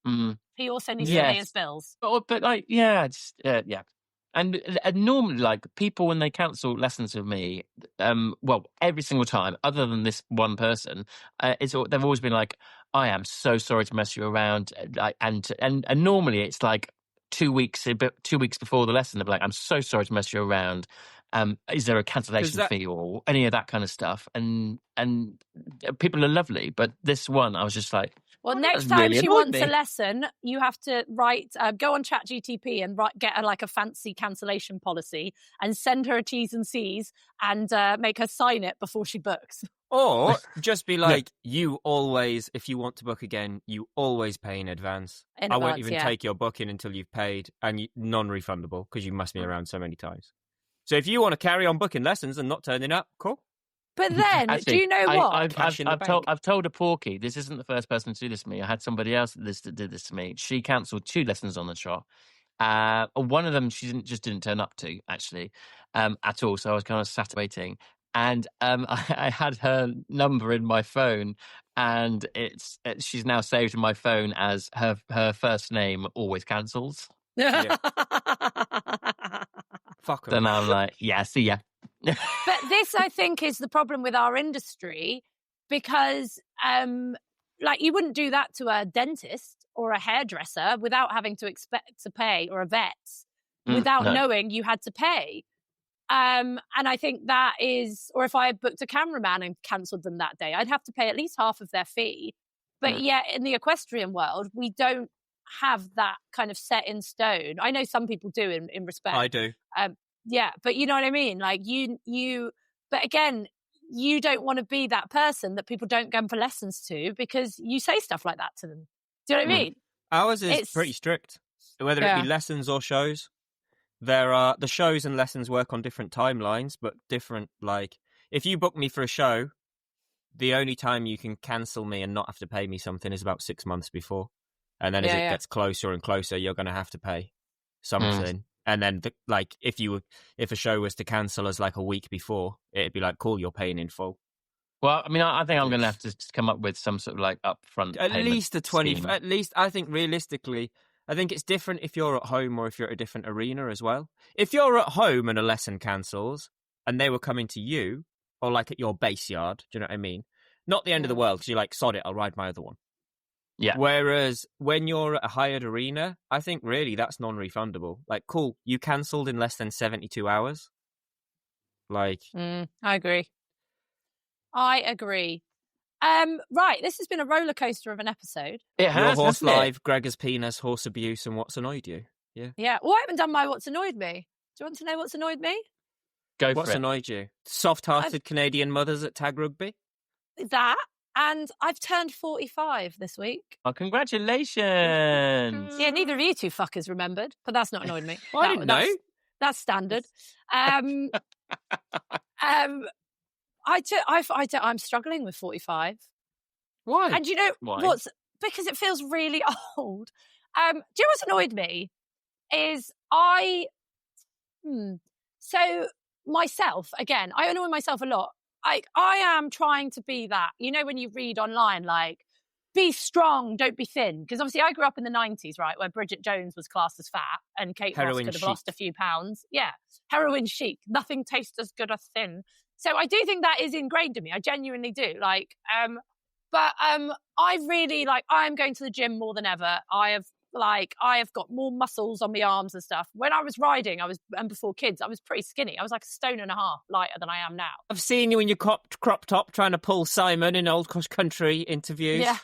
Mm. He also needs to pay Yes. his bills. But like, yeah, yeah. And normally, like, people when they cancel lessons with me, well, every single time, other than this one person, they've always been like, "I am so sorry to mess you around," like, and normally it's like 2 weeks before the lesson, they'll be like, "I'm so sorry to mess you around. Is there a cancellation fee or any of that kind of stuff?" And people are lovely, but this one, I was just like, Well, "Oh, next that's time really she annoyed wants me." a lesson, you have to go on ChatGTP and get her like a fancy cancellation policy and send her a T's and C's and make her sign it before she books. Or just be like, you always, if you want to book again, you always pay in advance. I won't even take your booking until you've paid, and non-refundable because you messed me around so many times. So if you want to carry on booking lessons and not turning up, cool. But then, Actually, do you know what? I've told a Porky, this isn't the first person to do this to me. I had somebody else that did this to me. She cancelled 2 lessons on the trot. One of them just didn't turn up to, actually, at all. So I was kind of sat waiting. And I had her number in my phone, and she's now saved in my phone as her first name always cancels. Yeah. Fuck 'em. So now I'm like, yeah, see ya. But this, I think, is the problem with our industry, because like, you wouldn't do that to a dentist or a hairdresser without having to expect to pay, or a vet, without knowing you had to pay. And I think that is, or if I had booked a cameraman and cancelled them that day, I'd have to pay at least half of their fee. But yet in the equestrian world, we don't have that kind of set in stone. I know some people do in respect. I do. Yeah, but you know what I mean? Like, but again, you don't want to be that person that people don't go for lessons to, because you say stuff like that to them. Do you know what I mean? Ours is pretty strict, whether it be lessons or shows. The shows and lessons work on different timelines, but different, like, if you book me for a show, the only time you can cancel me and not have to pay me something is about 6 months before. And then as it gets closer and closer, you're going to have to pay something. And then, if a show was to cancel us like a week before, it'd be like, cool, you're paying in full. Well, I mean, I think I'm going to have to come up with some sort of like upfront at least a 20. scheme. At least, I think realistically, I think it's different if you're at home or if you're at a different arena as well. If you're at home and a lesson cancels and they were coming to you, or like at your base yard, do you know what I mean? Not the end of the world, because you're like, sod it, I'll ride my other one. Yeah. Whereas when you're at a hired arena, I think really that's non-refundable. Like, cool, you cancelled in less than 72 hours. Like, I agree. Right, this has been a roller coaster of an episode. It has, your horse hasn't it? live, Gregor's penis, horse abuse, and what's annoyed you. Yeah. Yeah. Well, I haven't done my what's annoyed me. Do you want to know what's annoyed me? Go What's for it. annoyed you? Soft-hearted Canadian mothers at tag rugby? That, and I've turned 45 this week. Oh, congratulations. Yeah, neither of you two fuckers remembered, but that's not annoyed me. I didn't know. That's standard. I'm struggling with 45. Why? And you know Why? because it feels really old. Do you know what's annoyed me? Is so myself, again, I annoy myself a lot. I am trying to be that, you know, when you read online, like, be strong, don't be thin. Because obviously I grew up in the 90s, right, where Bridget Jones was classed as fat and Kate Ross could have lost a few pounds. Yeah, heroin chic. Nothing tastes as good as thin. So I do think that is ingrained in me. I genuinely do. Like, but I really, like, I'm going to the gym more than ever. I have got more muscles on my arms and stuff. When I was riding, and before kids, I was pretty skinny. I was like 1.5 stone lighter than I am now. I've seen you in your crop top trying to pull Simon in old country interviews. Yeah,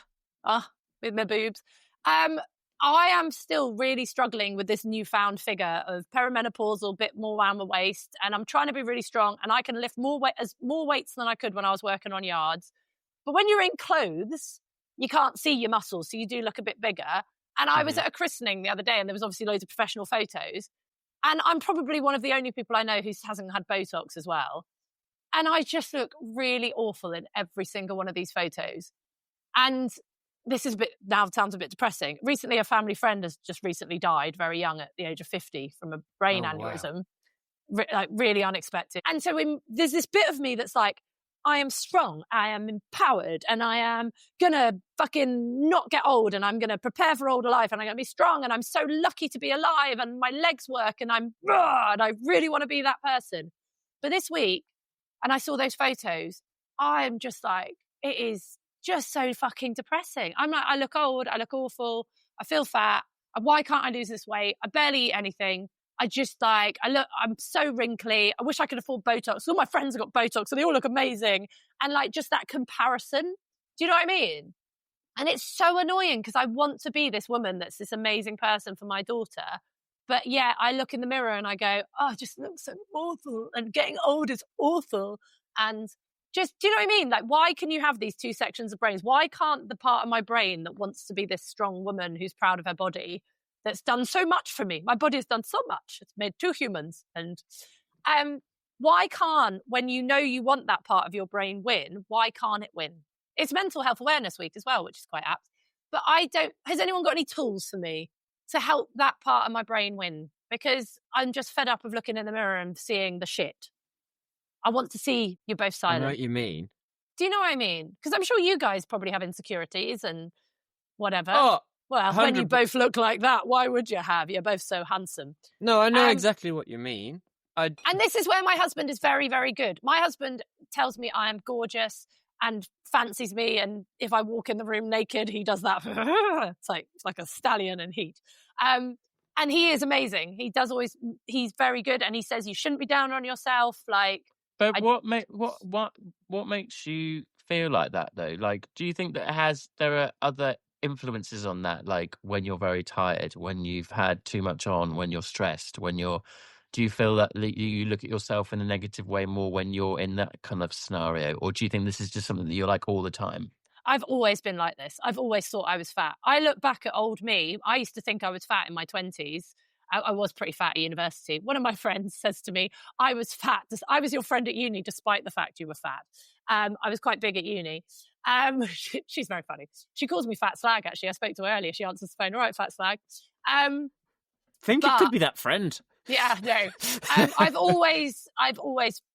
with my boobs. I am still really struggling with this newfound figure of perimenopausal, bit more around the waist, and I'm trying to be really strong, and I can lift more weights than I could when I was working on yards. But when you're in clothes, you can't see your muscles, so you do look a bit bigger. And I was at a christening the other day, and there was obviously loads of professional photos. And I'm probably one of the only people I know who hasn't had Botox as well. And I just look really awful in every single one of these photos. And this is sounds a bit depressing. Recently, a family friend has just recently died very young at the age of 50 from a brain aneurysm. Wow. Like, really unexpected. And so there's this bit of me that's like, I am strong, I am empowered, and I am going to fucking not get old, and I'm going to prepare for older life, and I'm going to be strong, and I'm so lucky to be alive, and my legs work, and and I really want to be that person. But this week, and I saw those photos, I'm just like, it is just so fucking depressing. I'm like, I look old, I look awful, I feel fat, why can't I lose this weight? I barely eat anything. I just I'm so wrinkly. I wish I could afford Botox. All my friends have got Botox, so they all look amazing. And like, just that comparison. Do you know what I mean? And it's so annoying because I want to be this woman that's this amazing person for my daughter. But yeah, I look in the mirror and I go, oh, I just look so awful. And getting old is awful. And just, do you know what I mean? Like, why can you have these two sections of brains? Why can't the part of my brain that wants to be this strong woman who's proud of her body, that's done so much for me? My body has done so much. It's made 2 humans. And why can't, when you know you want that part of your brain win, why can't it win? It's Mental Health Awareness Week as well, which is quite apt. But has anyone got any tools for me to help that part of my brain win, because I'm just fed up of looking in the mirror and seeing the shit. I want to see you're both I silent. know what you mean. Do you know what I mean? Because I'm sure you guys probably have insecurities and whatever. Oh, well, when you both look like that, why would you have? You're both so handsome. No, I know exactly what you mean. And this is where my husband is very, very good. My husband tells me I am gorgeous and fancies me, and if I walk in the room naked, he does that. It's like a stallion in heat. And he is amazing. He's very good, and he says you shouldn't be down on yourself. But what makes you feel like that though? Like, do you think that there are other influences on that? Like when you're very tired, when you've had too much on, when you're stressed, do you feel that you look at yourself in a negative way more when you're in that kind of scenario? Or do you think this is just something that you're like all the time? I've always been like this. I've always thought I was fat. I look back at old me. I used to think I was fat in my 20s. I was pretty fat at university. One of my friends says to me, I was fat. I was your friend at uni, despite the fact you were fat. I was quite big at uni. She's very funny. She calls me fat slag, actually. I spoke to her earlier. She answers the phone. All right, fat slag. It could be that friend. Yeah, no. I've always,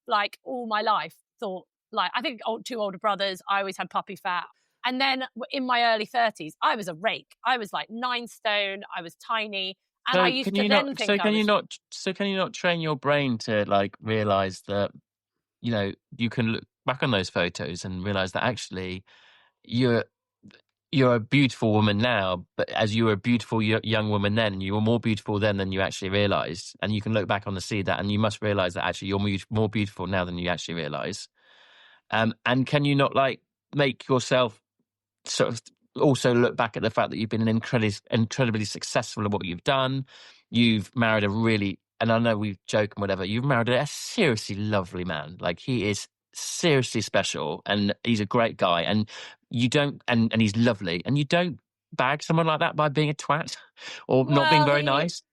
like, all my life thought, like, I think two older brothers, I always had puppy fat. And then in my early 30s, I was a rake. I was like 9 stone. I was tiny. And I used to then think can you not train your brain to like realize that, you know, you can look back on those photos and realize that actually you're a beautiful woman now, but as you were a beautiful young woman then, you were more beautiful then than you actually realized. And you can look back on and see that, and you must realize that actually you're more beautiful now than you actually realize. And can you not like make yourself sort of also look back at the fact that you've been incredibly successful at what you've done. You've married and I know we joke and whatever, you've married a seriously lovely man. Like, he is seriously special and he's a great guy, and you don't, and he's lovely, and you don't bag someone like that by being a twat or not being very nice.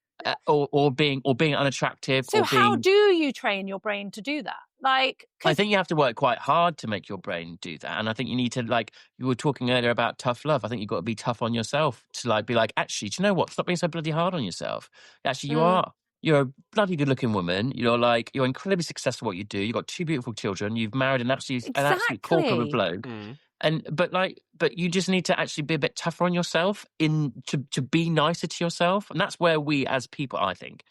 Or being unattractive. So how do you train your brain to do that? Like, I think you have to work quite hard to make your brain do that. And I think you need to, like, you were talking earlier about tough love. I think you've got to be tough on yourself to like be like, actually, do you know what? Stop being so bloody hard on yourself. Actually, you're a bloody good looking woman. You're incredibly successful at what you do. You've got 2 beautiful children. You've married an absolute corker of a bloke. But you just need to actually be a bit tougher on yourself to be nicer to yourself. And that's where we as people, I think,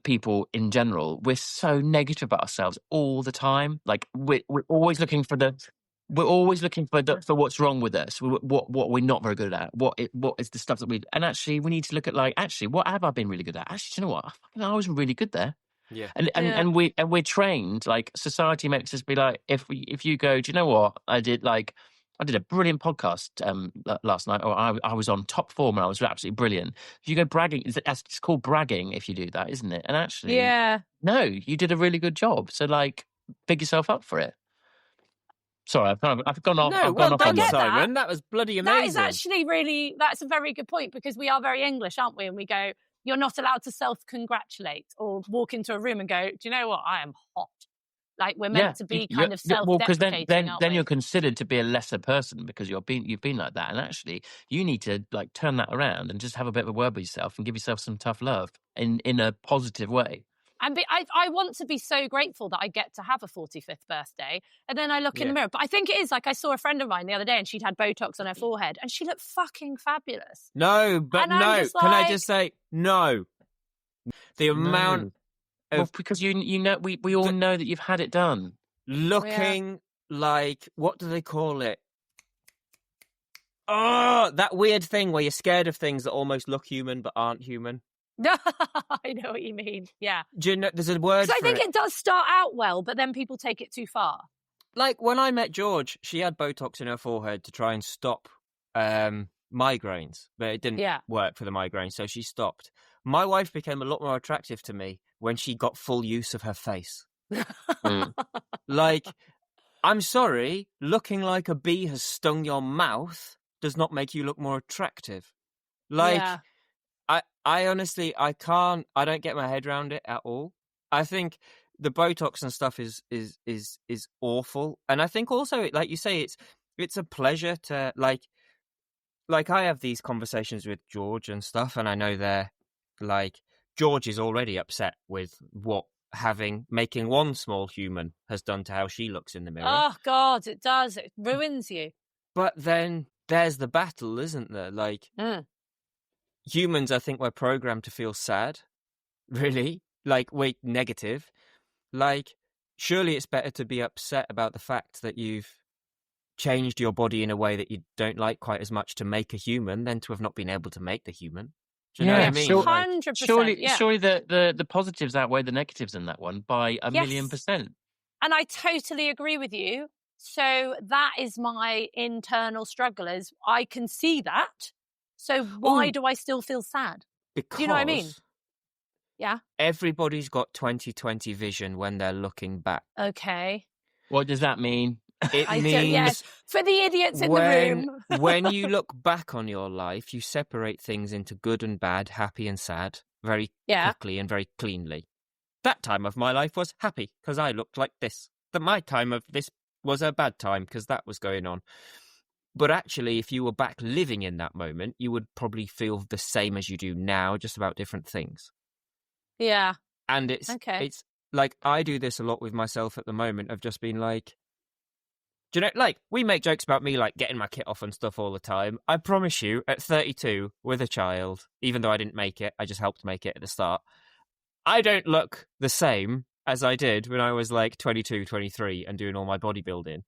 people in general, we're so negative about ourselves all the time. Like we're always looking for for what's wrong with us, what we're not very good at, what is the stuff that and actually we need to look at, like, actually, what have I been really good at? Actually, do you know what? I was really good there. Yeah. And we're trained, like, society makes us be like, if you go, do you know what? I did a brilliant podcast last night, or I was on top form and I was absolutely brilliant. If you go bragging, it's called bragging if you do that, isn't it? And actually, no, you did a really good job. So, like, big yourself up for it. Sorry, I've gone off. No, I've gone off on that. Simon. That was bloody amazing. That is actually that's a very good point, because we are very English, aren't we? And we go, you're not allowed to self-congratulate or walk into a room and go, do you know what? I am hot. Like, we're meant to be kind of self-deprecating, because then you're considered to be a lesser person because you've been like that. And actually, you need to, like, turn that around and just have a bit of a word with yourself and give yourself some tough love in a positive way. And I want to be so grateful that I get to have a 45th birthday. And then I look in the mirror. But I think it is, like, I saw a friend of mine the other day and she'd had Botox on her forehead and she looked fucking fabulous. No, but and no. Can I just say no? The amount of... because we all know that you've had it done. Looking like, what do they call it? Oh, that weird thing where you're scared of things that almost look human but aren't human. I know what you mean. Yeah. Do you know, there's a word for it. I think it does start out well, but then people take it too far. Like, when I met George, she had Botox in her forehead to try and stop migraines, but it didn't work for the migraines, so she stopped. My wife became a lot more attractive to me when she got full use of her face. Like, I'm sorry, looking like a bee has stung your mouth does not make you look more attractive. Like... Yeah. I honestly, I don't get my head around it at all. I think the Botox and stuff is awful. And I think also, like you say, it's a pleasure to, like, like, I have these conversations with George and stuff, and I know they're, like, George is already upset with what making one small human has done to how she looks in the mirror. Oh, God, it does. It ruins you. But then there's the battle, isn't there? Like, humans, I think we're programmed to feel sad, really. Like, wait, negative. Like, surely it's better to be upset about the fact that you've changed your body in a way that you don't like quite as much to make a human than to have not been able to make the human. Do you know what I mean? Sure. 100%. Surely the positives outweigh the negatives in that one by a million percent. And I totally agree with you. So that is my internal struggle, is I can see that. So why do I still feel sad? Because, do you know what I mean? Yeah. Everybody's got 20/20 vision when they're looking back. Okay. What does that mean? It means for the idiots in the room. When you look back on your life, you separate things into good and bad, happy and sad, very quickly and very cleanly. That time of my life was happy because I looked like this. My time of this was a bad time because that was going on. But actually, if you were back living in that moment, you would probably feel the same as you do now, just about different things. Yeah. And it's like, I do this a lot with myself at the moment, of just being like, do you know, like, we make jokes about me, like, getting my kit off and stuff all the time. I promise you, at 32, with a child, even though I didn't make it, I just helped make it at the start, I don't look the same as I did when I was, like, 22, 23 and doing all my bodybuilding.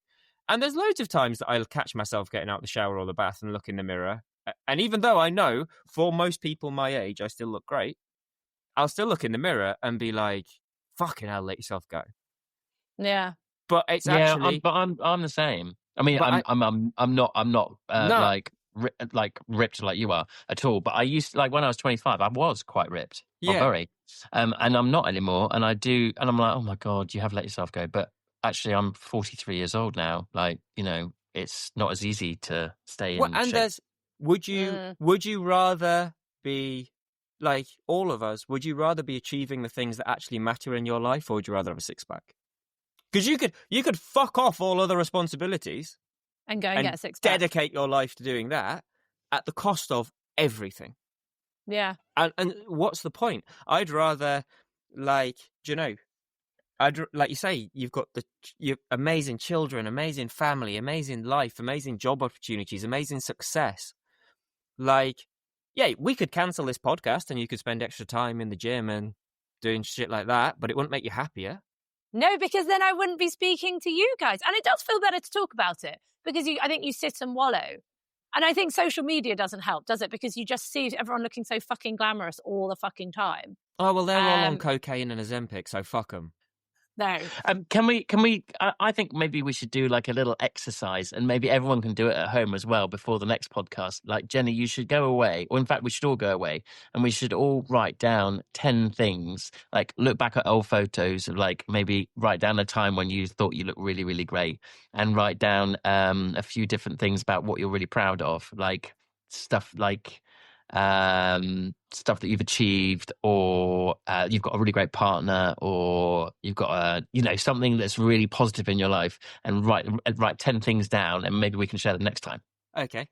And there's loads of times that I'll catch myself getting out of the shower or the bath and look in the mirror. And even though I know, for most people my age, I still look great, I'll still look in the mirror and be like, fucking hell, let yourself go. Yeah. But it's actually, but I'm the same. I mean, I'm not like ripped like you are at all. But I used to, like, when I was 25, I was quite ripped. Yeah. Very. And I'm not anymore. And I do, and I'm like, oh my God, you have let yourself go. But actually, I'm 43 years old now. Like, you know, it's not as easy to stay in shape. Would you rather be, like, all of us, would you rather be achieving the things that actually matter in your life, or would you rather have a six-pack? Because you could fuck off all other responsibilities and go and get a six-pack. Dedicate your life to doing that at the cost of everything. Yeah. And what's the point? I'd rather, like, do you know, like you say, you've got your amazing children, amazing family, amazing life, amazing job opportunities, amazing success. Like, yeah, we could cancel this podcast and you could spend extra time in the gym and doing shit like that, but it wouldn't make you happier. No, because then I wouldn't be speaking to you guys. And it does feel better to talk about it, because I think you sit and wallow. And I think social media doesn't help, does it? Because you just see everyone looking so fucking glamorous all the fucking time. Oh, well, they're all on cocaine and Ozempic, so fuck them. No. Can we? I think maybe we should do like a little exercise, and maybe everyone can do it at home as well before the next podcast. Like, Jenny, you should go away, or in fact, we should all go away, and we should all write down 10 things. Like, look back at old photos of, like, maybe write down a time when you thought you looked really, really great, and write down a few different things about what you're really proud of, like stuff like stuff that you've achieved, or you've got a really great partner, or you've got something that's really positive in your life, and write 10 things down, and maybe we can share them next time. Okay,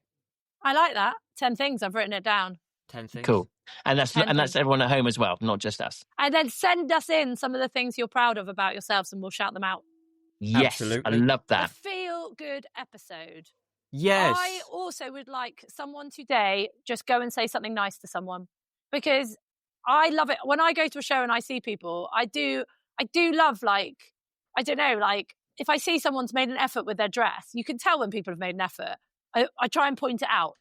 I like that. 10 things. I've written it down. 10 things. Cool. And that's everyone at home as well, not just us. And then send us in some of the things you're proud of about yourselves, and we'll shout them out. Yes, absolutely. I love that. A feel good episode. Yes. I also would like someone today just go and say something nice to someone, because I love it. When I go to a show and I see people, I do love, like, I don't know, like, if I see someone's made an effort with their dress, you can tell when people have made an effort. I try and point it out.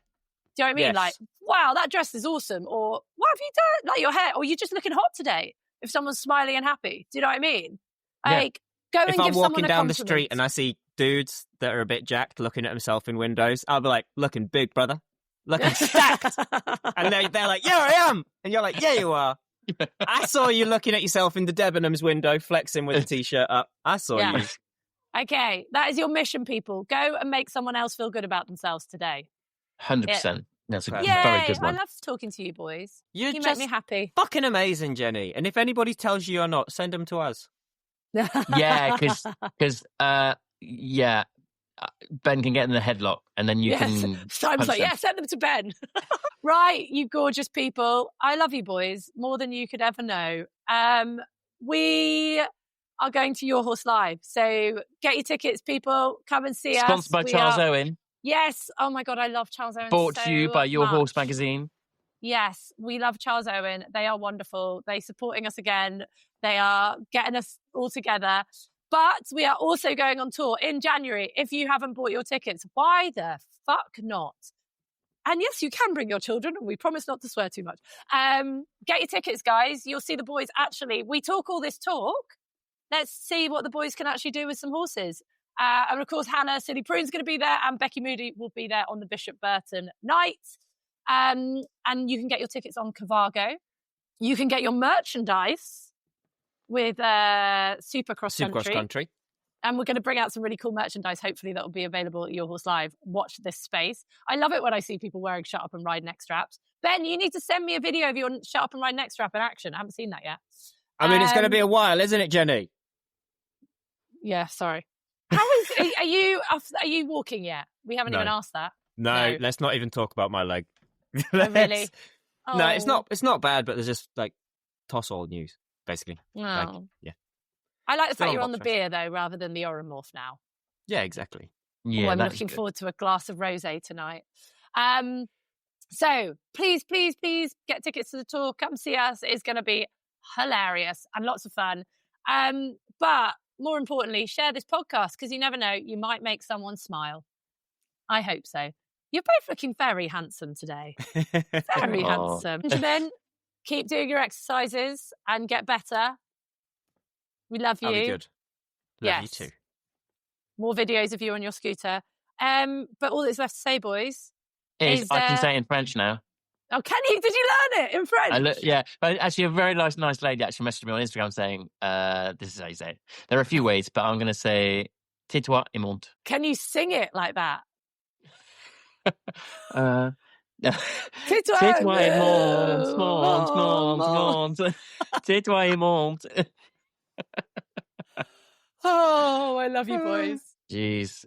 Do you know what I mean? Yes. Like, wow, that dress is awesome. Or what have you done? Like, your hair, or you're just looking hot today. If someone's smiling and happy. Do you know what I mean? Like, go and give someone a compliment. If I'm walking down the street and I see dudes that are a bit jacked looking at themselves in windows, I'll be like, looking big, brother. Looking stacked. And they're like, yeah, I am. And you're like, yeah, you are. I saw you looking at yourself in the Debenhams window, flexing with the T-shirt up. I saw you. Okay, that is your mission, people. Go and make someone else feel good about themselves today. 100%. That's a very good one. I love talking to you boys. You make me happy. Fucking amazing, Jenny. And if anybody tells you you're not, send them to us. Yeah, because Ben can get in the headlock, and then you can. Simon's like, send them to Ben. Right, you gorgeous people. I love you boys more than you could ever know. We are going to Your Horse Live. So get your tickets, people. Come and see us. Sponsored by Charles Owen. Yes. Oh my God, I love Charles Owen. Brought to you by Your Horse magazine. Yes, we love Charles Owen. They are wonderful. They're supporting us again. They are getting us all together. But we are also going on tour in January. If you haven't bought your tickets, why the fuck not? And yes, you can bring your children, and we promise not to swear too much. Get your tickets, guys. You'll see the boys. Actually, we talk all this talk. Let's see what the boys can actually do with some horses. And of course, Hannah Silly Prune's going to be there, and Becky Moody will be there on the Bishop Burton night. And you can get your tickets on Cavago. You can get your merchandise with Super Cross Country. And we're going to bring out some really cool merchandise. Hopefully that will be available at Your Horse Live. Watch this space. I love it when I see people wearing Shut Up and Ride neck straps. Ben, you need to send me a video of your Shut Up and Ride neck strap in action. I haven't seen that yet. I mean, it's going to be a while, isn't it, Jenny? Yeah, sorry. Are you walking yet? We haven't even asked that. No, let's not even talk about my leg. Oh, really? No, it's not bad, but there's just like toss all news, basically. Oh. Like, yeah. I like the fact you're on the beer, though, rather than the Oromorph now. Yeah, exactly. Yeah, I'm looking forward to a glass of rosé tonight. So please, please, please get tickets to the tour. Come see us. It's going to be hilarious and lots of fun. But more importantly, share this podcast, because you never know, you might make someone smile. I hope so. You're both looking very handsome today. Very handsome. Benjamin, keep doing your exercises and get better. We love you. That'll be good. Love you too. More videos of you on your scooter. But all that's left to say, boys, is I can say it in French now. Oh, can you? Did you learn it in French? Yeah. But actually, a very nice lady actually messaged me on Instagram saying, this is how you say it. There are a few ways, but I'm going to say, tais-toi et monte. Can you sing it like that? Tais-toi et monte. Tais-toi et monte. Oh, I love you, boys. Jeez.